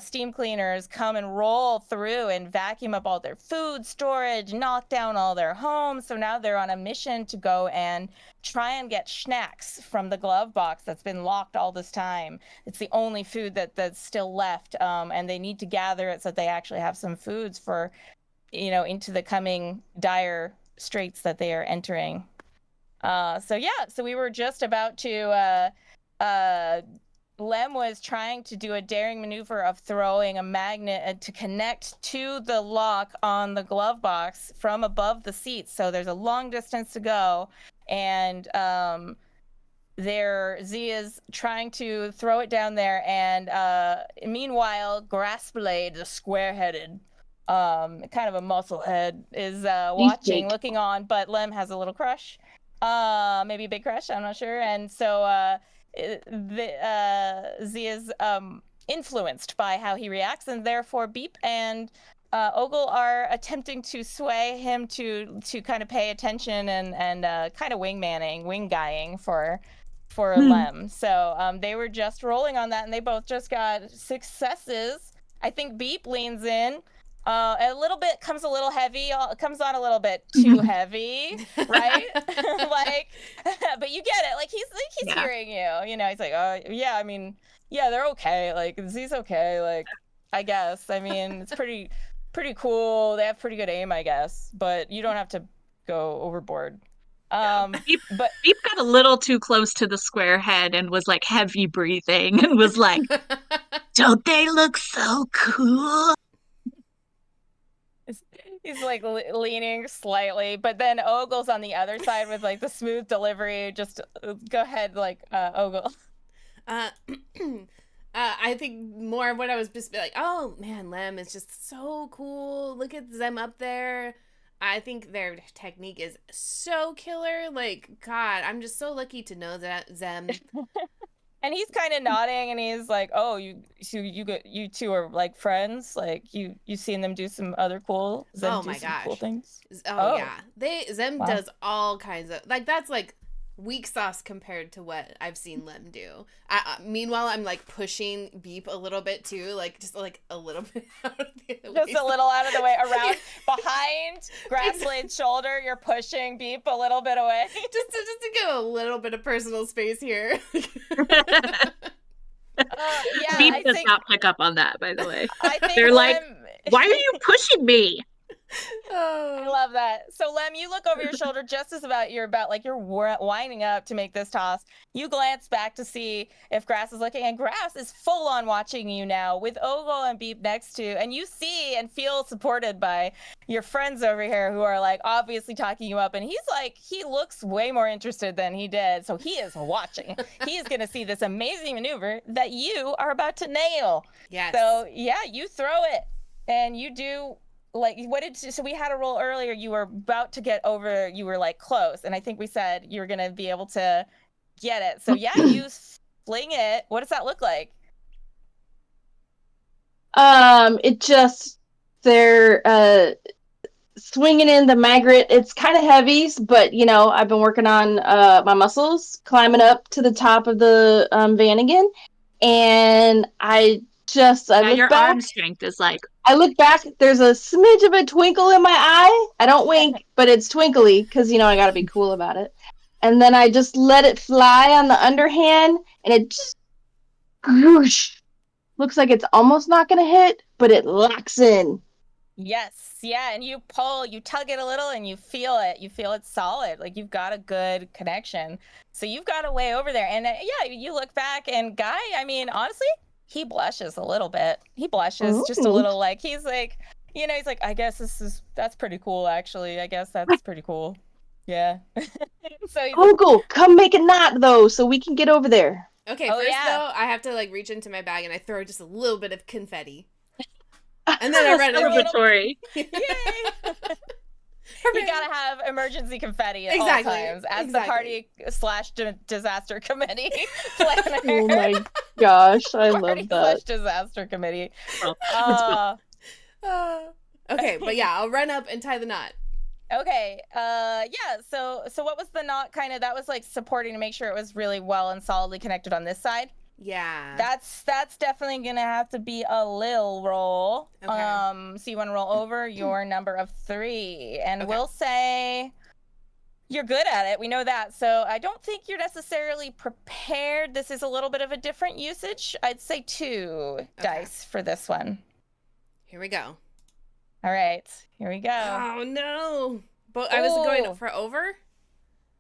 steam cleaners come and roll through and vacuum up all their food storage, knock down all their homes. So now they're on a mission to go and try and get snacks from the glove box that's been locked all this time. It's the only food that's still left, and they need to gather it so that they actually have some foods for, into the coming dire straits that they are entering. So we were just about to Lem was trying to do a daring maneuver of throwing a magnet to connect to the lock on the glove box from above the seats. So there's a long distance to go. And Z is trying to throw it down there. And meanwhile, Grassblade, the square-headed, kind of a muscle head, is watching, looking on. But Lem has a little crush. Maybe a big crush, I'm not sure. And so... Z is influenced by how he reacts, and therefore Beep and Ogle are attempting to sway him to kind of pay attention and kind of wing guying for Lem. So they were just rolling on that, and they both just got successes. I think Beep leans in. A little bit comes a little heavy, comes on a little bit too heavy, right? Like, but you get it. Like he's hearing you, he's like, oh yeah, I mean, yeah, they're okay. Like Z's okay. Like, I guess, I mean, it's pretty cool. They have pretty good aim, I guess, but you don't have to go overboard. Beep got a little too close to the square head and was like heavy breathing and was like, don't they look so cool? He's like leaning slightly, but then Ogle's on the other side with like the smooth delivery. Just go ahead, like Ogle. I think more of what I was just like, oh man, Lem is just so cool. Look at them up there. I think their technique is so killer. Like, God, I'm just so lucky to know them. And he's kind of nodding, and he's like, "Oh, you two are like friends. Like you seen them do some other cool cool things." Oh yeah, Zem does all kinds of like that's like weak sauce compared to what I've seen Lem do. Meanwhile, I'm like pushing Beep a little bit too, like just like a little bit out of the way. Just a little out of the way, around behind Grassblade's shoulder. You're pushing Beep a little bit away, just to give a little bit of personal space here. Yeah, Beep does not pick up on that, by the way. They're Lem... like, why are you pushing me? I love that. So Lem, you look over your shoulder just as you're winding up to make this toss. You glance back to see if Grass is looking, and Grass is full on watching you now with Ogle and Beep next to, and you see and feel supported by your friends over here who are like obviously talking you up, and he's like, he looks way more interested than he did, so he is watching. He's gonna see this amazing maneuver that you are about to nail. Yes. So yeah, you throw it, and you do. Like, so we had a roll earlier, you were about to get over, you were like close, and I think we said you were going to be able to get it. So yeah, you fling it. What does that look like? They're swinging in the magnet. It's kind of heavy, but I've been working on my muscles, climbing up to the top of the Vanagon, and I now look your back. arm strength is like I look back, there's a smidge of a twinkle in my eye. I don't wink, but it's twinkly because, I got to be cool about it. And then I just let it fly on the underhand, and it just whoosh, looks like it's almost not going to hit, but it locks in. Yes, yeah, and you pull, you tug it a little, and you feel it solid, like you've got a good connection. So you've got a way over there, and yeah, you look back, and Guy, I mean, honestly, he blushes a little bit. He blushes just a little, like he's like, he's like, I guess that's pretty cool, actually. I guess that's pretty cool. Yeah. So he's Ogle, come make a knot though, so we can get over there. Okay, first though, I have to reach into my bag and I throw just a little bit of confetti. And then I run celebratory. Yay! You gotta have emergency confetti at all times as the party / disaster committee planner. Oh my gosh, I love that. Disaster committee. Okay, but yeah, I'll run up and tie the knot. Okay, yeah, so what was the knot kind of, that was like supporting to make sure it was really well and solidly connected on this side? Yeah. That's definitely gonna have to be a Lil roll. Okay. So you want to roll over your number of 3, and we'll say you're good at it. We know that. So I don't think you're necessarily prepared. This is a little bit of a different usage. I'd say 2 dice for this one. Here we go. All right, here we go. Oh no! But I was going for over.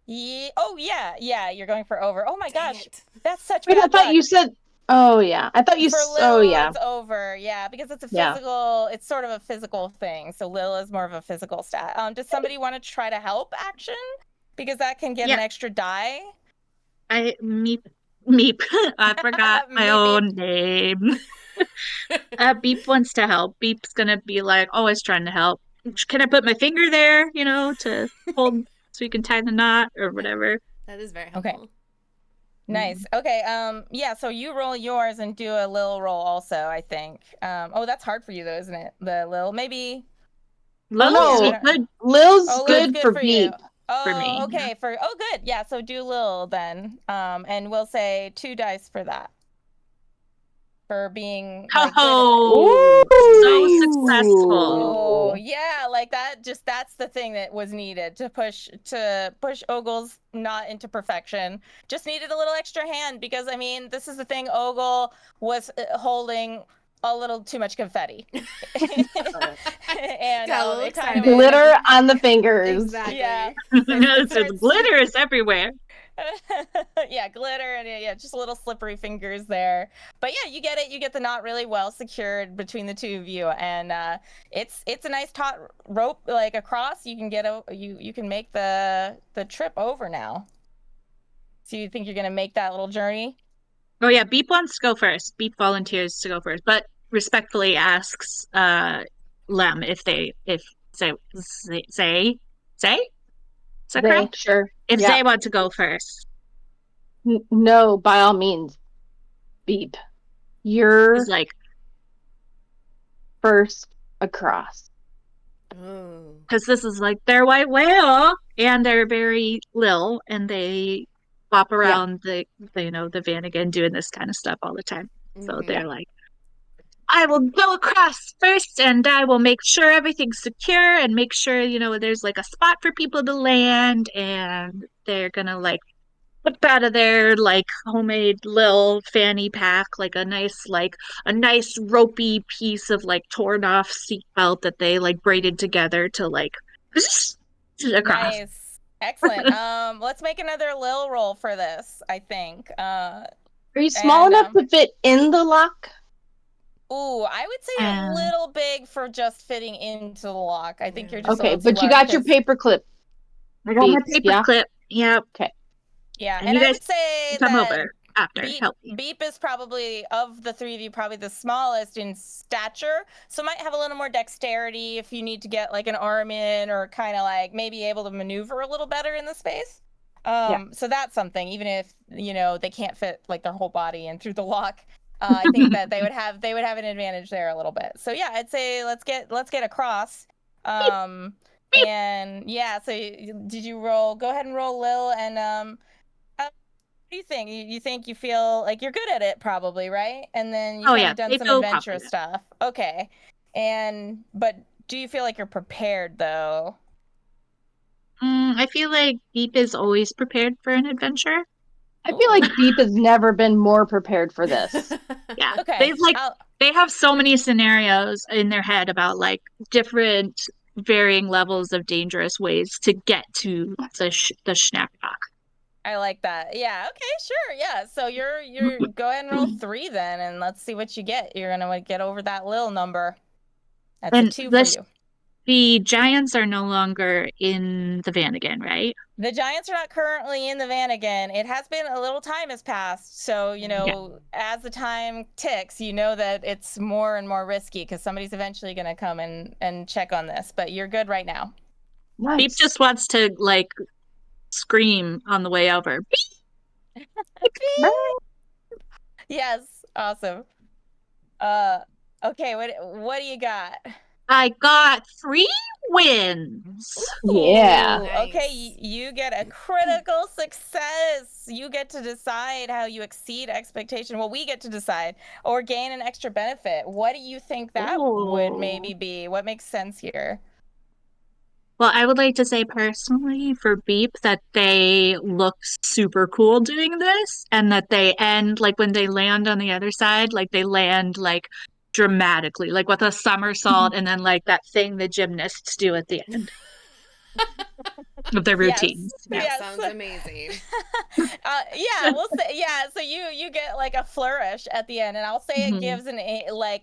Yeah. Oh yeah. You're going for over. Oh my gosh, that's such. Wait, I thought you said. Oh yeah, I thought you. Oh yeah, it's over. Yeah, because it's a physical. Yeah. It's sort of a physical thing. So Lil is more of a physical stat. Does somebody want to try to help action? Because that can get an extra die. Meep. I forgot my own name. Beep wants to help. Beep's gonna be like always trying to help. Can I put my finger there, to hold so you can tie the knot or whatever? That is very helpful. Okay. Nice. Okay. Yeah, so you roll yours and do a Lil roll also, I think. That's hard for you though, isn't it? The Lil. Maybe Lil's good for Beep. Oh, for me. Okay. Good. Yeah, so do Lil then. And we'll say 2 dice for that. For being so successful. Oh, yeah, like that. Just that's the thing that was needed to push Ogle's knot into perfection. Just needed a little extra hand because I mean, this is the thing. Ogle was holding a little too much confetti and glitter on the fingers. Exactly. Yeah, there's glitters everywhere. Yeah, glitter and just little slippery fingers there. But yeah, you get it. You get the knot really well secured between the two of you, and it's a nice taut rope like across. You can you can make the trip over now. So you think you're gonna make that little journey? Oh yeah, Beep wants to go first. Beep volunteers to go first, but respectfully asks Lem if they Sure. If they want to go first. No, by all means. Beep. You're first across. Because this is like their white whale, and they're very Lil, and they bop around the Vanagon doing this kind of stuff all the time. So they're like, I will go across first, and I will make sure everything's secure, and make sure there's like a spot for people to land, and they're gonna whip out of their homemade Lil fanny pack a nice ropey piece of torn off seatbelt that they braided together to across. Nice. Excellent. Let's make another Lil roll for this, I think. Are you small enough to fit in the lock? Ooh, I would say a little big for just fitting into the lock. I think you're just okay, but you got your paper clip. I got my paper clip. Yep. Okay. Yeah, and I would say come over after. Help me. Beep is probably, of the 3 of you, probably the smallest in stature, so might have a little more dexterity if you need to get an arm in, or kind of maybe able to maneuver a little better in the space. So that's something. Even if they can't fit their whole body in through the lock, I think that they would have an advantage there a little bit. So yeah, I'd say let's get across. And yeah, so did you roll? Go ahead and roll, Lil, and what do you think? You think you feel like you're good at it, probably, right? And then you've done some adventurous stuff. Okay. But do you feel like you're prepared though? I feel like Beep is always prepared for an adventure. I feel like Beep has never been more prepared for this. Yeah. Okay. They have so many scenarios in their head about like different varying levels of dangerous ways to get to the Schnappbach. I like that. Yeah. Okay. Sure. Yeah. So you're go ahead and roll 3 then, and let's see what you get. You're gonna get over that Lil number. That's a 2 for you. The giants are no longer in the van again, right? The giants are not currently in the van again. It has been a little time has passed, so as the time ticks, you know that it's more and more risky because somebody's eventually going to come and check on this. But you're good right now. Nice. Beep just wants to like scream on the way over. Beep! Yes, awesome. Okay, what do you got? I got 3 wins. Yeah. Nice. Okay, you get a critical success. You get to decide how you exceed expectation. Well, we get to decide or gain an extra benefit. What do you think that would maybe be? What makes sense here? Well, I would like to say personally for Beep that they look super cool doing this and that they end like when they land on the other side, like they land like dramatically, like with a somersault and then like that thing the gymnasts do at the end of their routines. That sounds amazing. We'll say so you get like a flourish at the end, and I'll say it gives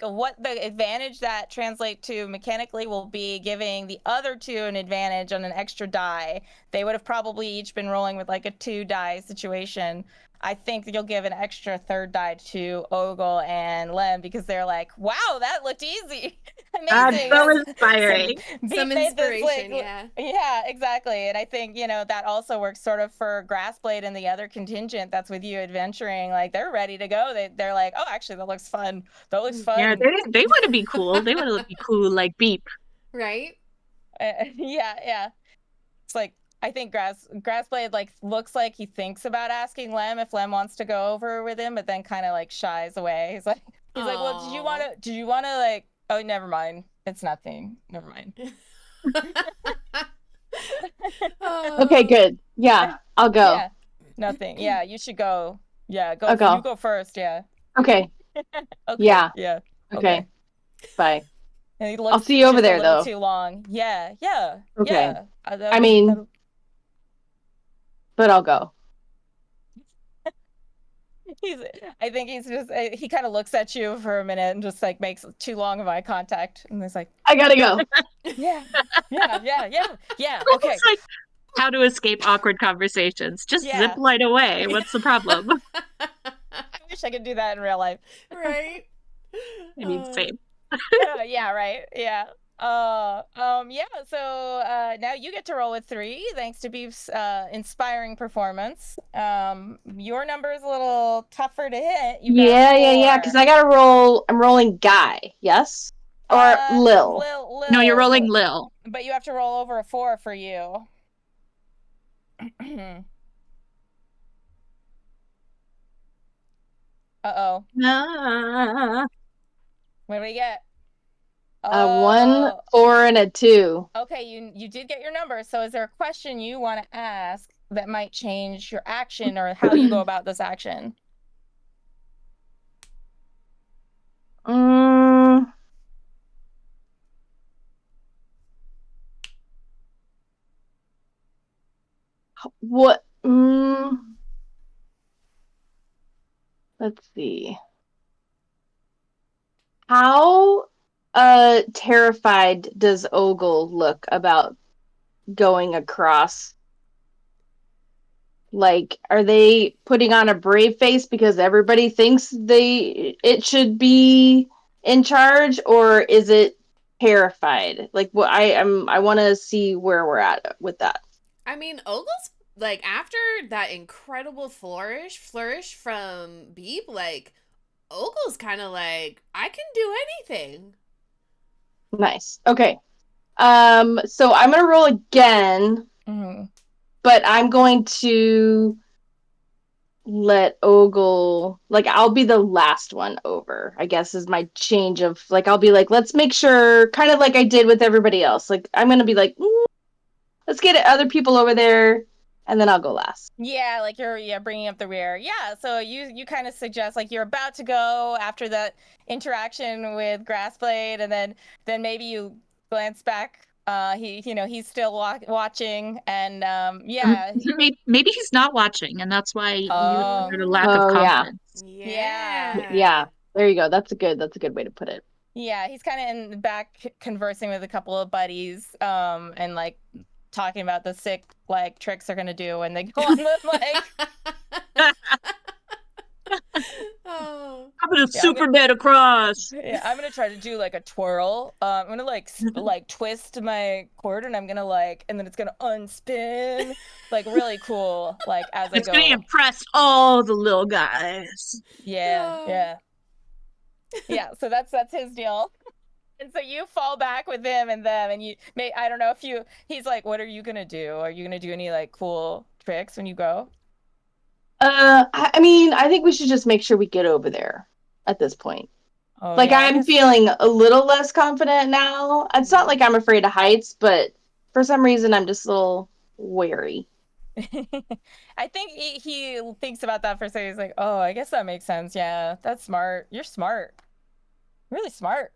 what the advantage that translate to mechanically will be giving the other 2 an advantage on an extra die. They would have probably each been rolling with like a 2 die situation. I think you'll give an extra 3rd die to Ogle and Lem because they're like, wow, that looked easy. Amazing. So inspiring. Some inspiration, Yeah, exactly. And I think, that also works sort of for Grassblade and the other contingent that's with you adventuring. Like, they're ready to go. They're like, oh, actually, that looks fun. That looks fun. Yeah, they want to be cool. They want to be cool like Beep. Right? Yeah. It's like, I think Grassblade like looks like he thinks about asking Lem if Lem wants to go over with him, but then kind of like shies away. He's like, well, did you want to like? Oh, never mind. It's nothing. Never mind. Okay, good. Yeah, I'll go. Yeah, nothing. Yeah, you should go. Yeah, go. I'll go. You go first. Yeah. Okay. Okay. Yeah. Yeah. Okay. Bye. And he looks I'll see you over there, though. Too long. Yeah. Okay. Yeah. But I'll go. I think he's just, he kind of looks at you for a minute and just like makes too long of eye contact. And he's like, I gotta go. Yeah. Okay. It's like how to escape awkward conversations. Just zip line away. What's the problem? I wish I could do that in real life. Right? I mean, same. Yeah, right. Yeah. So now you get to roll with 3 thanks to Beef's inspiring performance. Your number is a little tougher to hit. Yeah, because I gotta roll. I'm rolling Guy, yes? Or Lil. Lil. No, you're rolling Lil. But you have to roll over a 4 for you. Uh-oh. What do we get? A 1, 4, and a 2. Okay, you did get your number. So is there a question you want to ask that might change your action or how you go about this action? What? Let's see. How terrified does Ogle look about going across? Like, are they putting on a brave face because everybody thinks it should be in charge, or is it terrified? Like, what I want to see where we're at with that. I mean, Ogle's like after that incredible flourish from Beep, like Ogle's kind of like, I can do anything. Nice. Okay. So I'm gonna roll again, but I'm going to let Ogle, like, I'll be the last one over, I guess, is my change of, like, I'll be like, let's make sure, kind of like I did with everybody else. Like, I'm going to be like, let's get other people over there, and then I'll go last. Yeah, like you're bringing up the rear. Yeah, so you kind of suggest like you're about to go after that interaction with Grassblade, and then maybe you glance back. He's still watching, and yeah. Maybe he's not watching, and that's why you Oh. had a lack of Oh, yeah. confidence. Yeah, there you go. That's a good way to put it. Yeah, he's kind of in the back conversing with a couple of buddies, and like talking about the sick like tricks they're gonna do when they go on the like. Oh. I'm gonna Superman across. Yeah, I'm gonna try to do like a twirl. I'm gonna like twist my cord, and I'm gonna like, and then it's gonna unspin, like really cool. Like as I go. It's gonna impress all the little guys. Yeah. So that's his deal. And so you fall back with him and them, and I don't know if he's like, what are you gonna do? Are you gonna do any like cool tricks when you go? I mean, I think we should just make sure we get over there at this point. Oh, like, yeah, I'm feeling a little less confident now. It's not like I'm afraid of heights, but for some reason, I'm just a little wary. I think he thinks about that for a second. He's like, oh, I guess that makes sense. Yeah, that's smart. You're smart. Really smart.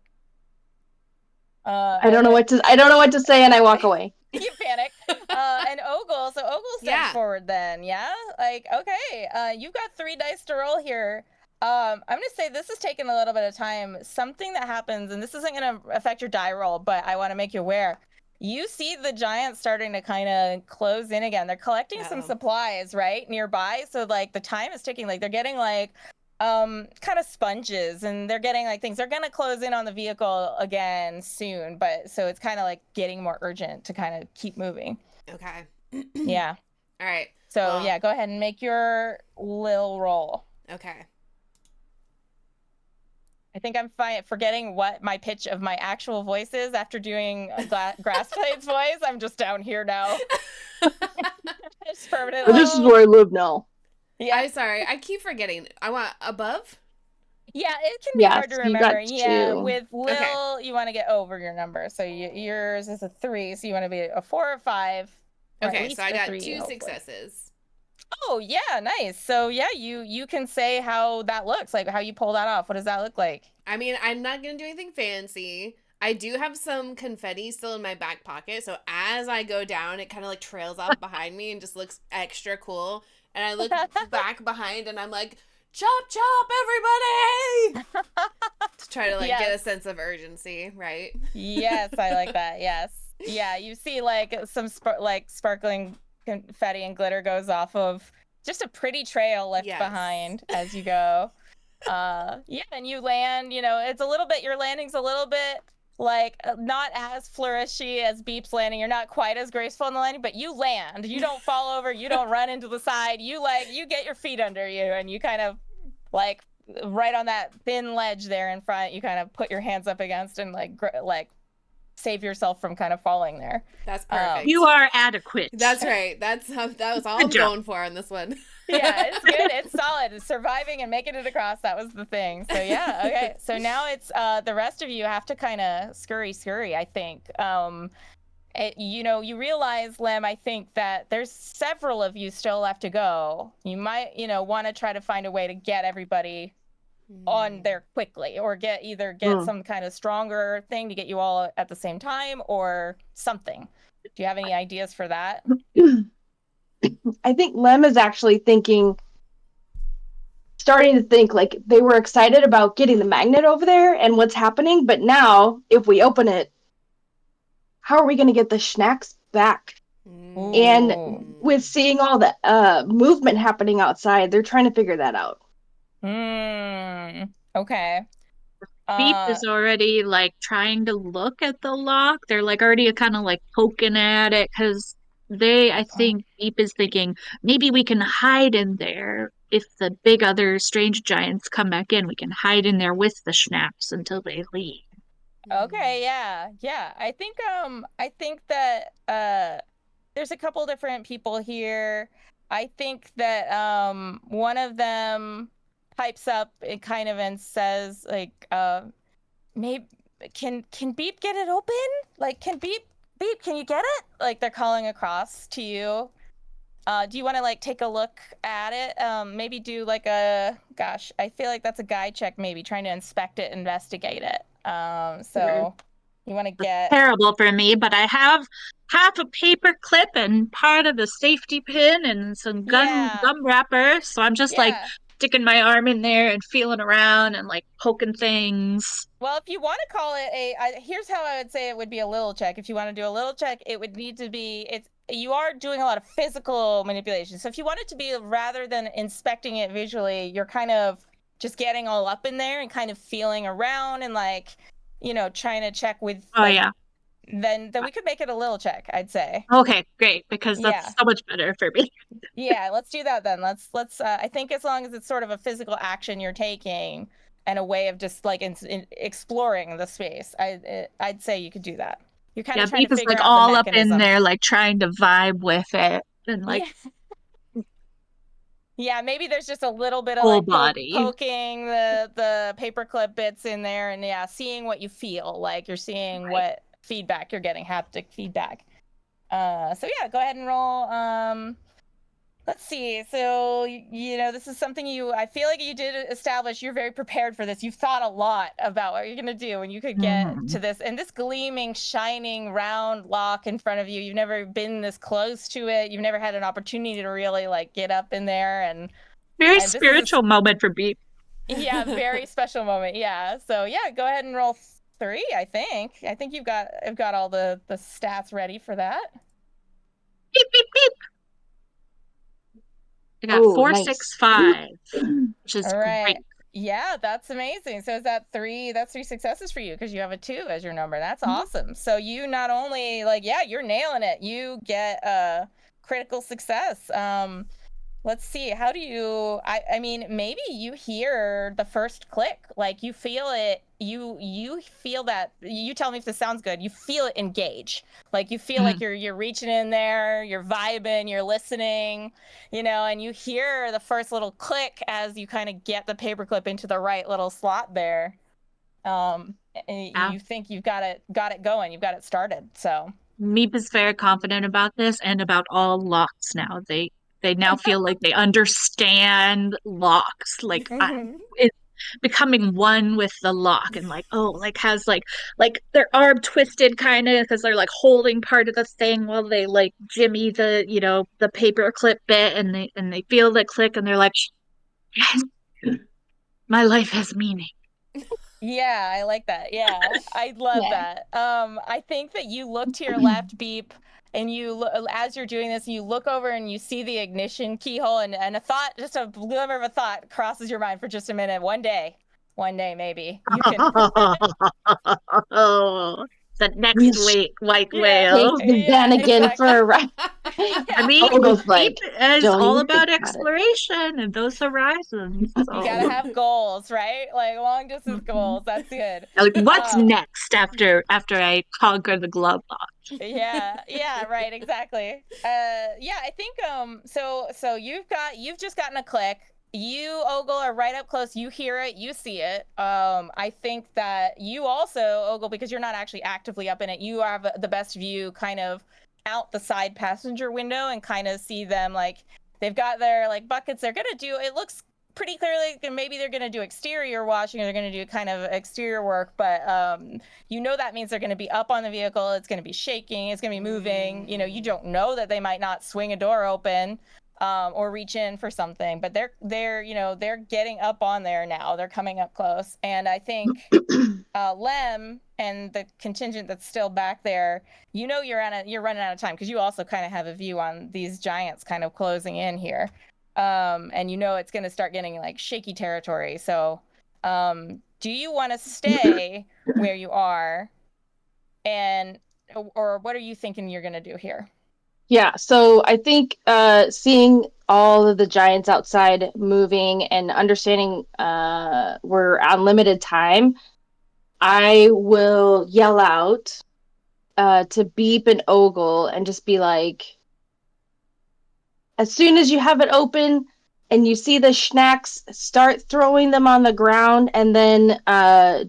I don't know what to say, and I walk away. You panic. And Ogle steps forward then, yeah? Like, okay, you've got 3 dice to roll here. I'm gonna say this is taking a little bit of time. Something that happens, and this isn't gonna affect your die roll, but I want to make you aware. You see the giants starting to kind of close in again. They're collecting some supplies right nearby, so like the time is ticking. Like they're getting like kind of sponges, and they're getting like things. They're gonna close in on the vehicle again soon, but so it's kind of like getting more urgent to kind of keep moving. Okay. Yeah. All right. So yeah, go ahead and make your Lil roll. Okay. I think I'm forgetting what my pitch of my actual voice is after doing Grassblade's voice. I'm just down here now. Just permanently. This is where I live now. Yeah. I'm sorry. I keep forgetting. I want above. Yeah, it can be hard to remember. Yeah, 2. with Lil, you want to get over your number. So yours is a 3, so you want to be a 4 or 5. Okay, so I got 2 successes. Oh, yeah, nice. So yeah, you can say how that looks, like how you pull that off. What does that look like? I mean, I'm not going to do anything fancy. I do have some confetti still in my back pocket, so as I go down, it kind of like trails off behind me and just looks extra cool. And I look back behind and I'm like, chop, chop, everybody! To try to like get a sense of urgency, right? Yes, I like that. Yes. Yeah, you see like some sparkling confetti and glitter goes off of just a pretty trail left behind as you go. And you land, it's a little bit, your landing's a little bit like not as flourishy as Beep's landing. You're not quite as graceful in the landing, but you land. You don't fall over, you don't run into the side. You get your feet under you, and you kind of like right on that thin ledge there in front, you kind of put your hands up against and like save yourself from kind of falling there. That's perfect. You are adequate. That's right. That was all I'm going for on this one. Yeah, it's good. It's solid. It's surviving and making it across. That was the thing. So yeah, okay. So now it's the rest of you have to kind of scurry, I think. You realize, Lem, I think that there's several of you still left to go. You might, want to try to find a way to get everybody on there quickly, or get some kind of stronger thing to get you all at the same time or something. Do you have any ideas for that? I think Lem is actually starting to think like they were excited about getting the magnet over there and what's happening, but now if we open it, how are we going to get the snacks back? Ooh. And with seeing all the movement happening outside, they're trying to figure that out. Okay. Beep is already like trying to look at the lock. They're like already kind of like poking at it because I think Beep is thinking maybe we can hide in there. If the big other strange giants come back in, we can hide in there with the schnapps until they leave. Okay, yeah. I think that there's a couple different people here. I think that one of them pipes up and says like maybe can Beep get it open? Like can Beep can you get it? Like they're calling across to you. Do you want to like take a look at it? Maybe do like I feel like that's a guy check, maybe trying to inspect it, investigate it. So you want to get Terrible for me, but I have half a paper clip and part of the safety pin and some gum wrapper. So I'm just like sticking my arm in there and feeling around and like poking things. Well, if you want to call it here's how I would say it would be a little check. If you want to do a little check, it would need to be you are doing a lot of physical manipulation. So if you want it to be, rather than inspecting it visually, you're kind of just getting all up in there and kind of feeling around and like, trying to check with. Then we could make it a little check, I'd say. Okay, great, because that's so much better for me. Yeah, let's do that then. Let's I think as long as it's sort of a physical action you're taking and a way of just like exploring the space, I'd say you could do that. You're kind of trying to figure out all the up in mechanism. there, like trying to vibe with it and like. Yeah, maybe there's just a little bit of whole like body. Poking the paperclip bits in there, and seeing what you feel. Like you're seeing what feedback you're getting, haptic feedback. So go ahead and roll. Let's see. So, this is something I feel like you did establish. You're very prepared for this. You've thought a lot about what you're going to do when you could get to this. And this gleaming, shining, round lock in front of you, you've never been this close to it. You've never had an opportunity to really, like, get up in there. Very spiritual moment for Beep. Yeah, very special moment. Yeah. So, go ahead and roll 3, I think. I think I've got all the stats ready for that. Beep, beep, beep. I got 465, which is great. Yeah, that's amazing. So is that 3? That's 3 successes for you because you have a 2 as your number. That's awesome. So you not only you're nailing it. You get a critical success. Let's see. How do you? I mean, maybe you hear the first click, like you feel it. You feel that. You tell me if this sounds good. You feel it engage. Like you feel like you're reaching in there, you're vibing, you're listening, and you hear the first little click as you kind of get the paperclip into the right little slot there. And you think you've got it going. You've got it started. So Meep is very confident about this and about all locks now. They now feel like they understand locks. Like it's becoming one with the lock and has their arm twisted kind of because they're like holding part of the thing while they like jimmy the the paper clip bit and they feel the click and they're like, yes, my life has meaning. Yeah, I like that. Yeah, I love that. I think that you look to your left, Beep, and as you're doing this, you look over and you see the ignition keyhole, and a thought, just a glimmer of a thought, crosses your mind for just a minute. One day, maybe you can. The next white whale. Take the van again for a ride. I mean, it's all about exploration and those horizons. So. You gotta have goals, right? Like long distance goals. That's good. Like, what's next after I conquer the glove box? Yeah, right, exactly. I think so you've just gotten a click. You, Ogle, are right up close. You hear it, you see it. I think that you also, Ogle, because you're not actually actively up in it, you have the best view kind of out the side passenger window and kind of see them like they've got their like buckets. They're gonna do, it looks pretty clearly maybe they're gonna do exterior washing or they're gonna do kind of exterior work, but that means they're gonna be up on the vehicle. It's gonna be shaking. It's gonna be moving. You don't know that they might not swing a door open. Or reach in for something, but they're getting up on there now. They're coming up close, and I think Lem and the contingent that's still back there, you're running out of time because you also kind of have a view on these giants kind of closing in here, and it's going to start getting like shaky territory. So, do you want to stay where you are, or what are you thinking you're going to do here? Yeah, so I think seeing all of the giants outside moving and understanding we're on limited time, I will yell out to Beep and Ogle and just be like, as soon as you have it open and you see the schnacks, start throwing them on the ground and then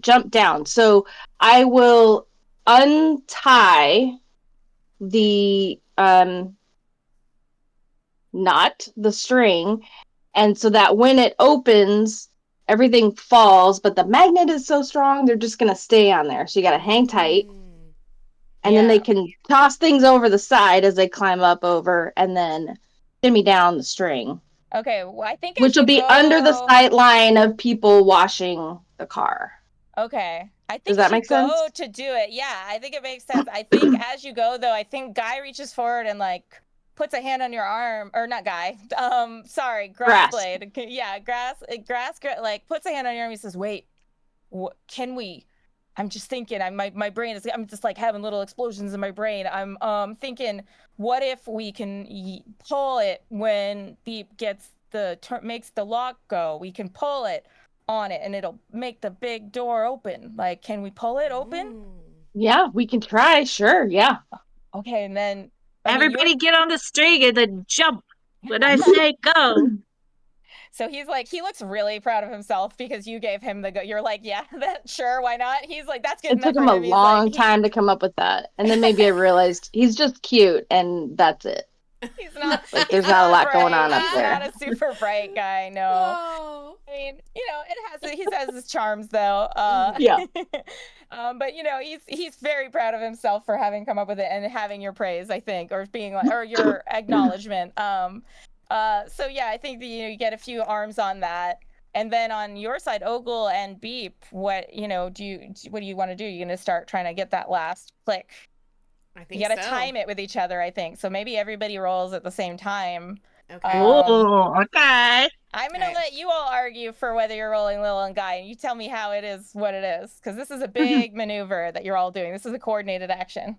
jump down. So I will untie the knot, the string, and so that when it opens, everything falls, but the magnet is so strong, they're just going to stay on there. So you got to hang tight. And then they can toss things over the side as they climb up over and then shimmy down the string. Okay, well, I think which will be under the sight line of people washing the car. Okay. I think Does that make sense? go to do it. Yeah, I think it makes sense. I think as you go, though, I think Guy reaches forward and like puts a hand on your arm, or not Guy. Sorry, Grass Blade. Yeah, Grass, like puts a hand on your arm. He says, "Wait, can we?" I'm just thinking. My brain is. I'm just like having little explosions in my brain. I'm thinking, what if we can pull it when Beep gets makes the lock go? We can pull it on it and it'll make the big door open. Like, can we pull it open? Yeah, we can try. Sure. Yeah. Okay, and then everybody get on the string and then jump when I say go. So he's like, he looks really proud of himself because you gave him the go. You're like, yeah, that sure, why not? He's like, that's good. It took him a long time to come up with that, and then maybe I realized he's just cute, and that's it. He's not. Like, there's not a lot going on up there. He's not a super bright guy, no. I mean, he has his charms though. Yeah. But he's very proud of himself for having come up with it and having your praise, I think, or being like, or your acknowledgement. So yeah, I think that you get a few arms on that. And then on your side, Ogle and Beep, what do you want to do? You're gonna start trying to get that last click. I think you gotta time it with each other, I think. So maybe everybody rolls at the same time. Okay. Okay. I'm gonna let you all argue for whether you're rolling Lil and Guy, and you tell me how it is, what it is, because this is a big maneuver that you're all doing. This is a coordinated action.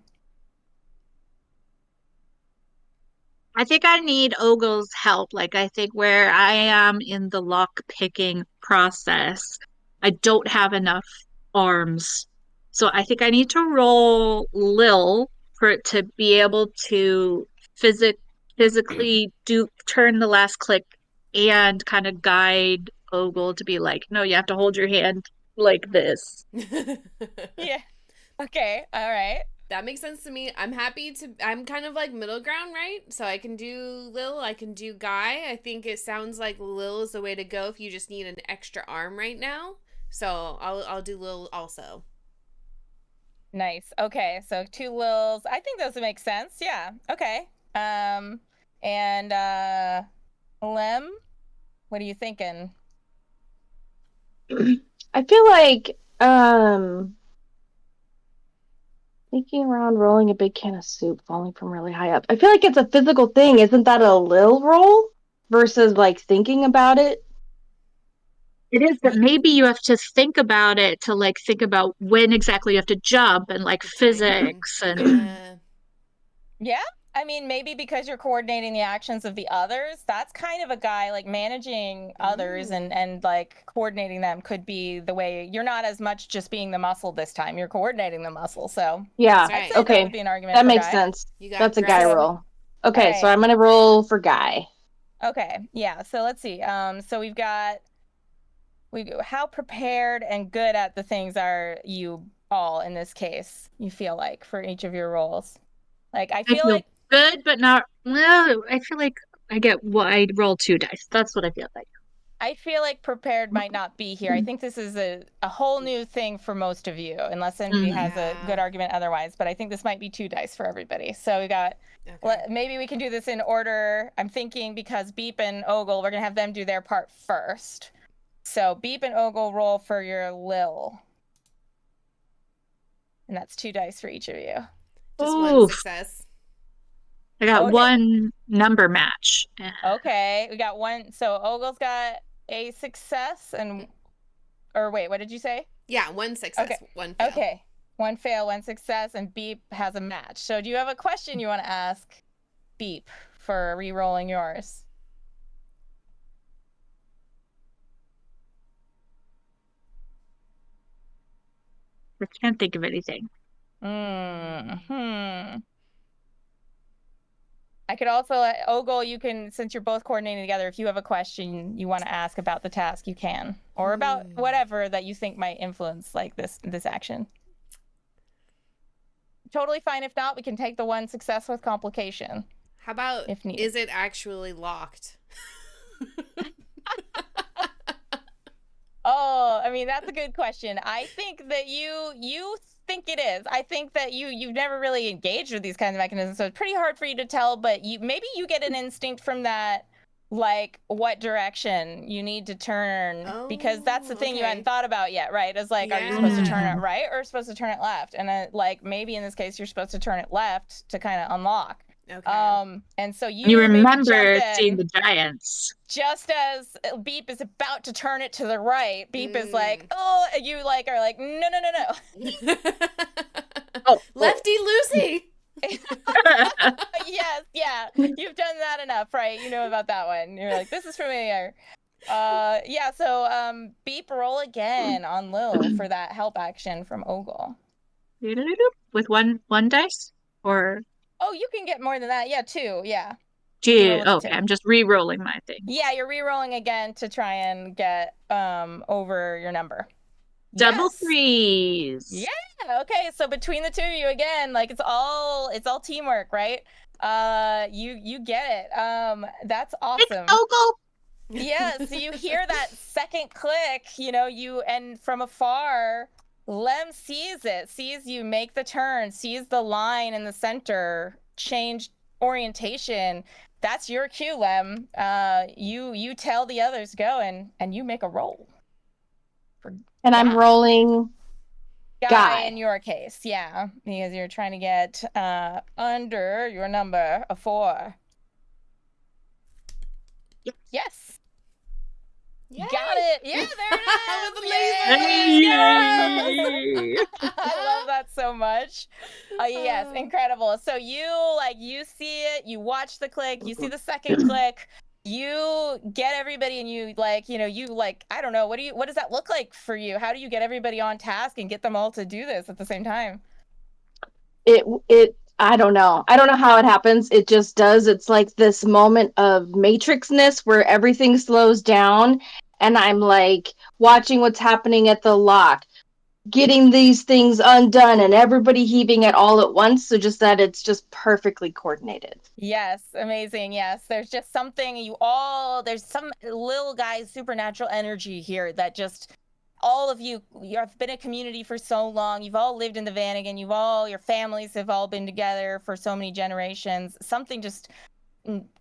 I think I need Ogle's help. Like, I think where I am in the lock picking process, I don't have enough arms. So I think I need to roll Lil for it to be able to physically turn the last click and kind of guide Ogle to be like, no, you have to hold your hand like this. Yeah. Okay. All right. That makes sense to me. I'm kind of like middle ground, right? So I can do Lil, I can do Guy. I think it sounds like Lil is the way to go if you just need an extra arm right now. So I'll do Lil also. Nice. Okay, so 2 Lils. I think those would make sense. Yeah. Okay. And Lem, what are you thinking? I feel like thinking around rolling a big can of soup falling from really high up. I feel like it's a physical thing. Isn't that a Lil roll versus like thinking about it? It is, but maybe you have to think about it to like think about when exactly you have to jump and like physics and yeah. I mean, maybe because you're coordinating the actions of the others, that's kind of a guy like managing others and like coordinating them could be the way. You're not as much just being the muscle this time. You're coordinating the muscle. So yeah, right. Okay, that would be an argument. That makes sense. That's a Guy roll. Okay, so I'm gonna roll for Guy. Okay, yeah. So let's see. So we how prepared and good at the things are you all in this case? You feel like for each of your roles, like I feel like good, but not well. I feel like I roll 2 dice. That's what I feel like. I feel like prepared might not be here. I think this is a whole new thing for most of you, unless anybody has a good argument otherwise. But I think this might be 2 dice for everybody. So we got, maybe we can do this in order. I'm thinking because Beep and Ogle, we're going to have them do their part first. So Beep and Ogle roll for your Lil. And that's 2 dice for each of you. Just one success. I got one number match. Okay, we got one. So Ogle's got a success or wait, what did you say? Yeah, 1 success, 1 fail. Okay, 1 fail, 1 success, and Beep has a match. So do you have a question you want to ask Beep for re-rolling yours? I can't think of anything. I could also, Ogle, you can, since you're both coordinating together, if you have a question you want to ask about the task, you can, or about whatever that you think might influence like this action. Totally fine. If not, we can take the one success with complication. How about, if needed. Is it actually locked? Oh, I mean, that's a good question. I think that you think it is. I think that you've never really engaged with these kinds of mechanisms, so it's pretty hard for you to tell, but maybe you get an instinct from that, like what direction you need to turn, because that's the thing you hadn't thought about yet, right? Is like, are you supposed to turn it right or supposed to turn it left? And like maybe in this case you're supposed to turn it left to kind of unlock. Okay. And so you remember seeing the giants. Just as Beep is about to turn it to the right, Beep is like, oh, and you like are like, no. Lefty loosey. Yes, yeah. You've done that enough, right? You know about that one. You're like, this is familiar. Yeah, so Beep, roll again on Lil for that help action from Ogle. With one dice? Or oh, you can get more than that. Yeah, 2, yeah. Okay, I'm just re-rolling my thing. Yeah, you're re-rolling again to try and get over your number. Double 3s. Yeah, okay. So between the two of you again, like it's all teamwork, right? You get it. That's awesome. Ogle. Yeah, so you hear that second click, and from afar, Lem sees you make the turn, sees the line in the center change orientation. That's your cue, Lem. You tell the others go, and you make a roll. And I'm rolling Guy in your case, yeah, because you're trying to get under your number of 4. Yes. Yay. Got it. Yeah, there it is. I love that so much. Yes, incredible. So you see it, you watch the click, you see the second click, you get everybody, and you I don't know, what does that look like for you? How do you get everybody on task and get them all to do this at the same time? I don't know how it happens. It just does. It's like this moment of matrixness where everything slows down, and I'm like watching what's happening at the lock, getting these things undone, and everybody heaving it all at once. So just that it's just perfectly coordinated. Yes, amazing. Yes, there's just something there's some little guy's supernatural energy here that just all of you have been a community for so long. You've all lived in the Vanagon. Your families have all been together for so many generations. Something just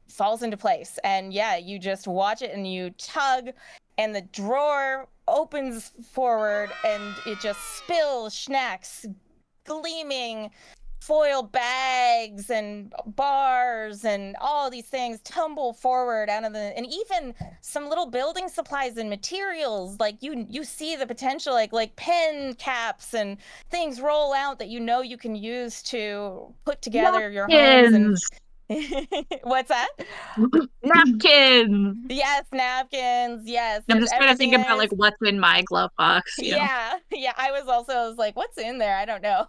falls into place. And yeah, you just watch it and you tug, and the drawer opens forward and it just spills snacks, gleaming foil bags and bars and all these things tumble forward and even some little building supplies and materials, like you see the potential, like pen caps and things roll out that you can use to put together your homes. And what's that? Napkins. Yes, napkins. Yes. I'm just trying to think about like what's in my glove box. Yeah. I was like, what's in there? I don't know.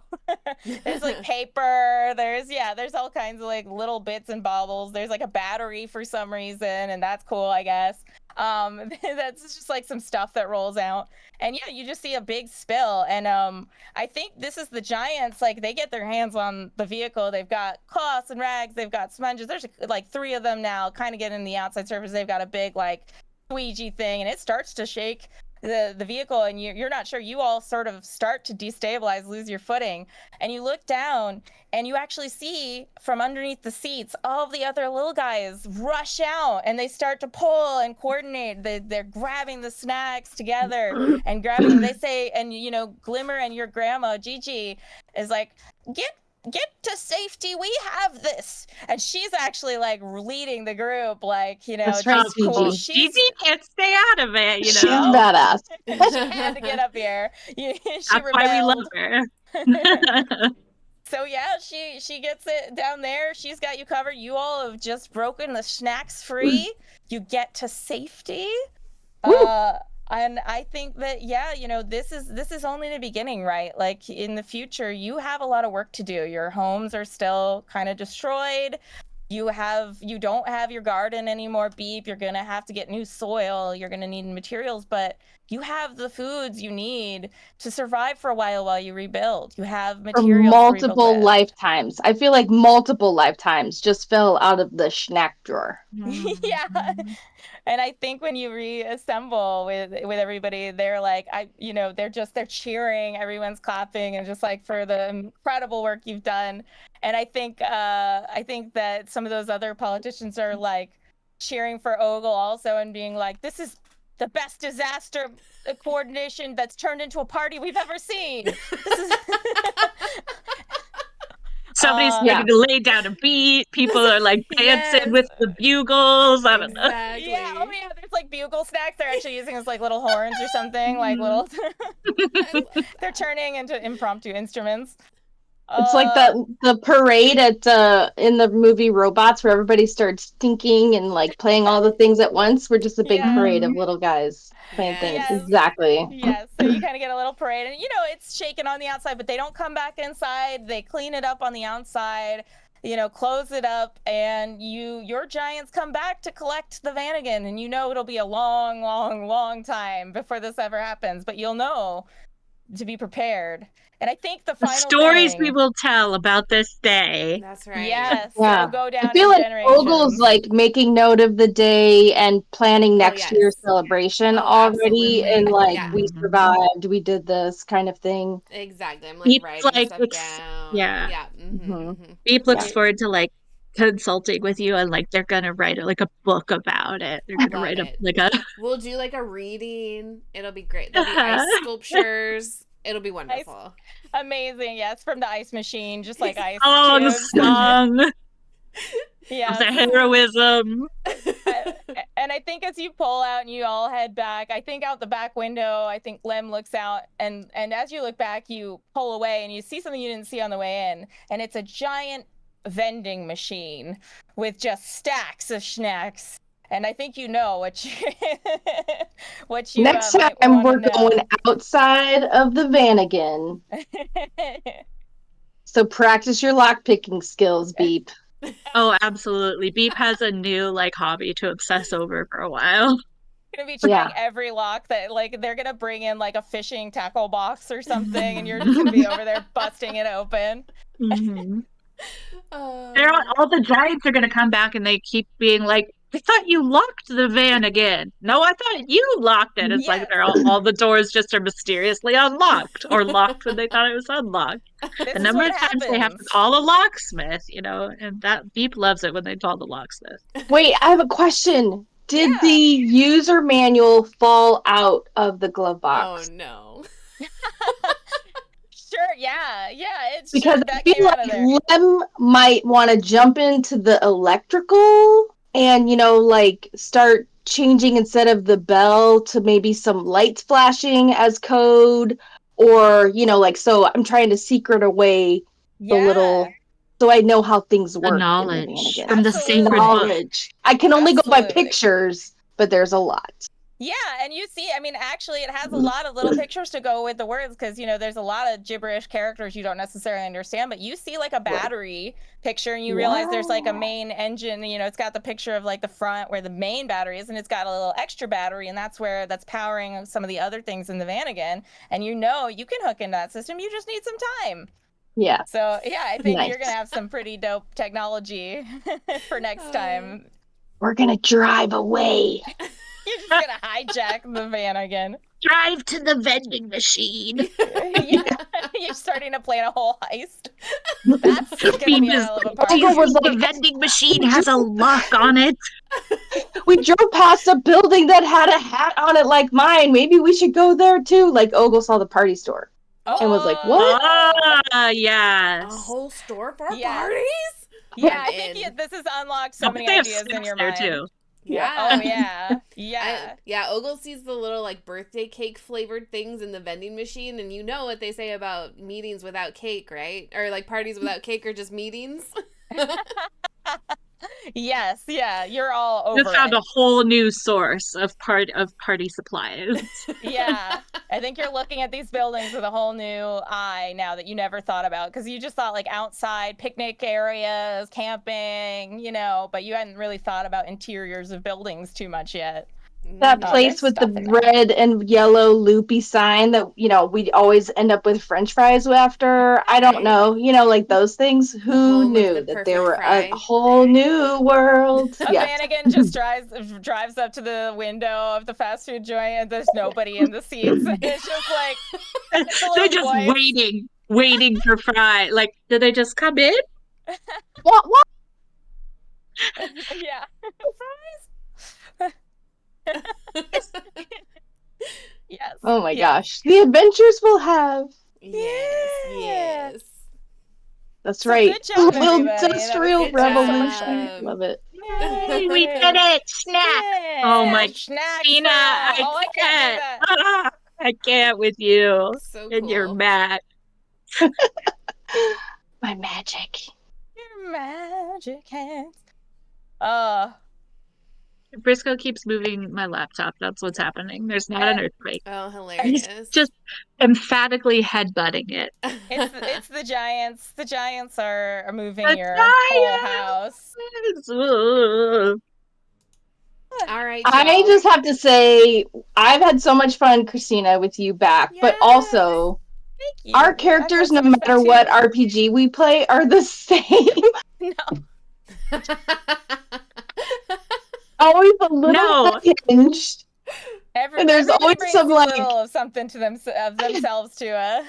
There's like paper. There's all kinds of like little bits and baubles. There's like a battery for some reason, and that's cool, I guess. That's just like some stuff that rolls out, and yeah, you just see a big spill. And I think this is the giants, like they get their hands on the vehicle. They've got cloths and rags, they've got sponges. There's like 3 of them now, kind of getting the outside surface. They've got a big like squeegee thing, and it starts to shake the vehicle, and you're not sure. You all sort of start to destabilize, lose your footing, and you look down and you actually see from underneath the seats all of the other little guys rush out, and they start to pull and coordinate. They're grabbing the snacks together and grabbing them. They say, and Glimmer and your grandma Gigi is like, get to safety, we have this. And she's actually like leading the group, like, That's right, cool. Gigi can't stay out of it, She's badass. She had to get up here. That's why we love her. So yeah, she gets it down there. She's got you covered. You all have just broken the snacks free. You get to safety. And I think that, this is only the beginning, right? Like in the future, you have a lot of work to do. Your homes are still kind of destroyed. you don't have your garden anymore, Beep. You're gonna have to get new soil. You're gonna need materials, but you have the foods you need to survive for a while you rebuild. You have For materials to rebuild multiple with. lifetimes. I feel like multiple lifetimes just fell out of the snack drawer. Yeah. And I think when you reassemble with everybody, they're like, they're cheering, everyone's clapping, and just like for the incredible work you've done. And I think that some of those other politicians are like cheering for Ogle also and being like, this is the best disaster coordination that's turned into a party we've ever seen. This is Somebody's starting to lay down a beat. People are like dancing with the bugles. I don't know. Exactly. Yeah, there's like bugle snacks. They're actually using as like little horns or something, like little. They're turning into impromptu instruments. It's like the parade at in the movie Robots, where everybody starts thinking and like playing all the things at once. We're just a big parade of little guys playing things. Yes. Exactly. Yes. So you kind of get a little parade, and it's shaken on the outside, but they don't come back inside. They clean it up on the outside, close it up, and your giants come back to collect the Vanagon, and it'll be a long, long, long time before this ever happens, but you'll know to be prepared. And I think the final stories thing, we will tell about this day. That's right. Yes, Yeah. it'll go down I feel in like generations. Ogle's like making note of the day and planning next year's celebration already, absolutely. and like Yeah. we survived, we did this kind of thing. Exactly. I'm like Beep's writing like, stuff down. yeah. Yeah. Mm-hmm. Beep looks forward to like consulting with you, and like they're gonna write like a book about it. They're gonna write We'll do like a reading. It'll be great. There'll be ice sculptures. It'll be wonderful. Amazing, yes, from the ice machine, just like ice song. Yeah, the heroism. And I think as you pull out and you all head back, I think out the back window, I think Lem looks out, and as you look back, you pull away and you see something you didn't see on the way in, and it's a giant vending machine with just stacks of snacks. And I think you know what you next time we're going outside of the Vanagon. So practice your lockpicking skills, Beep. Oh, absolutely. Beep has a new like hobby to obsess over for a while. Gonna be trying every lock that like they're gonna bring in like a fishing tackle box or something, and you're just gonna be over there busting it open. Mm-hmm. All the giants are gonna come back, and they keep being like, I thought you locked the van again. No, I thought you locked it. It's like they're all the doors just are mysteriously unlocked or locked when they thought it was unlocked. The number of times they have to call a locksmith, and that Beep loves it when they call the locksmith. Wait, I have a question. Did the user manual fall out of the glove box? Oh no. Sure, yeah. It's because I feel like Lem might want to jump into the electrical and, like start changing instead of the bell to maybe some lights flashing as code, or, so I'm trying to secret away the little, so I know how things work. The knowledge in from the sacred knowledge. I can only go by pictures, but there's a lot. Yeah, and you see, actually it has a lot of little pictures to go with the words, because, there's a lot of gibberish characters you don't necessarily understand, but you see like a battery picture and you realize there's like a main engine, it's got the picture of like the front where the main battery is, and it's got a little extra battery, and that's powering some of the other things in the Vanagon, and you can hook into that system, you just need some time. Yeah. So, yeah, I think you're going to have some pretty dope technology for next time. We're going to drive away. You're just gonna hijack the van again. Drive to the vending machine. You're starting to plan a whole heist. That's gonna be a hell of a party. The vending machine has a lock on it. We drove past a building that had a hat on it like mine. Maybe we should go there too. Like Ogle saw the party store and was like, "What? Yes. A whole store for parties? Yeah, I think this has unlocked so many ideas in your mind. Too. Yeah. Oh, yeah. Yeah, Ogle sees the little, like, birthday cake flavored things in the vending machine, and you know what they say about meetings without cake, right? Or, like, parties without cake are just meetings. Yes, yeah, you're all over Just found it. a whole new source of party supplies. Yeah, I think you're looking at these buildings with a whole new eye now that you never thought about, because you just thought like outside picnic areas, camping, but you hadn't really thought about interiors of buildings too much yet. That Mhm. place there's with the stuff in there. red and yellow loopy sign that, we'd always end up with French fries after. I don't Right. know, like those things. Who home of knew the that there perfect were fry. a whole new world? A Yeah. mannequin just drives up to the window of the fast food joint, and there's nobody in the seats. It's just like it's a They're little just voice. waiting for fry. Like, did they just come in? What? Yeah. Yes. Oh my yes. gosh. The adventures we'll have. Yes, Yeah. yes. That's So right. good job, A little everybody. That was industrial good revolution. job. Love it. Yay, we did it! Snack! Oh my Snacks Christina, for all. I Oh, I can't do can't. that. Ah, I can't with you So and your cool. Mac. My magic. Your magic hands. Briscoe keeps moving my laptop. That's what's happening. There's not an earthquake. Oh, He's hilarious. just emphatically headbutting it. It's the giants. The giants are moving The your whole house. Ugh. All right, I y'all. just have to say, I've had so much fun, Christina, with you back. But Yes. also, Thank you. our I've characters, had no so much fun matter too. what RPG we play, are the same. No. Always a little No. unhinged. And there's Everybody always brings some a like, little of something to themselves to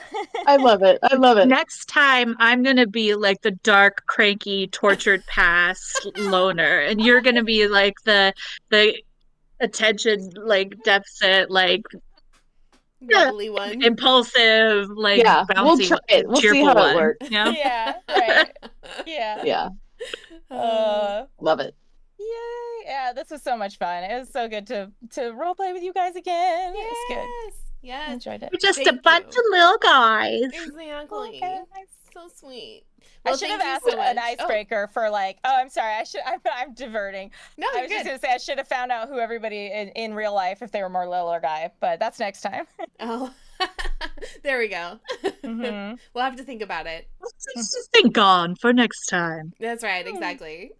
I love it. I love it. Next time, I'm gonna be like the dark, cranky, tortured past loner, and you're gonna be like the attention like deficit, like Bubbly one. impulsive, like Yeah, we'll bouncy, try it. We'll see cheerful how it one. works. Yeah. Yeah, right. Yeah. Yeah, love it. Yay. Yeah, this was so much fun. It was so good to role play with you guys again. It was good. I Yes. enjoyed it. We're just a Thank bunch you. of little guys. Exactly. Okay. So sweet. I Well, should thank have you asked so much. an icebreaker for like. Oh, I'm sorry. I'm diverting. No, I you're was just good. gonna say I should have found out who everybody in real life if they were more little or guy, but that's next time. Oh, there we go. Mm-hmm. We'll have to think about it. Let's just think on for next time. That's right, exactly.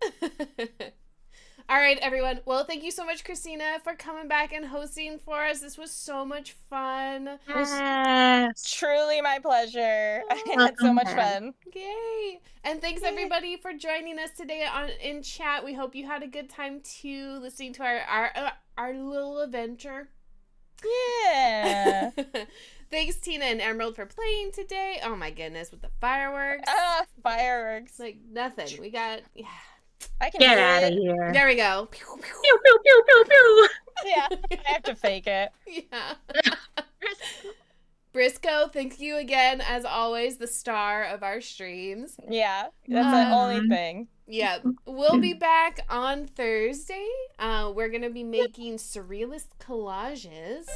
All right, everyone. Well, thank you so much, Christina, for coming back and hosting for us. This was so much fun. Yes. Truly my pleasure. I had Welcome so much back. fun. Yay! And thanks everybody for joining us today in chat. We hope you had a good time too, listening to our little adventure. Yeah. Thanks, Tina and Emerald, for playing today. Oh my goodness, with the fireworks. Fireworks. Like nothing. We got I can Get do out of it. here. There we go. Pew, pew. Pew, pew, pew, pew, pew. Yeah, I have to fake it. Yeah. Briscoe, thank you again, as always, the star of our streams. Yeah, that's the only thing. Yeah, we'll be back on Thursday. We're going to be making surrealist collages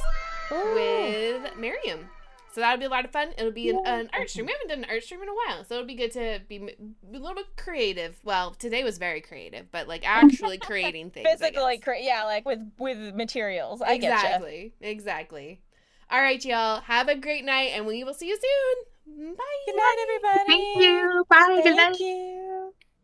with Miriam. So that'll be a lot of fun. It'll be an art stream. We haven't done an art stream in a while, so it'll be good to be a little bit creative. Well, today was very creative, but like actually creating things. Physically, yeah, like with materials. I Exactly. Exactly. All right, y'all. Have a great night, and we will see you soon. Bye. Good night, everybody. Thank you. Bye. Good night. Thank you.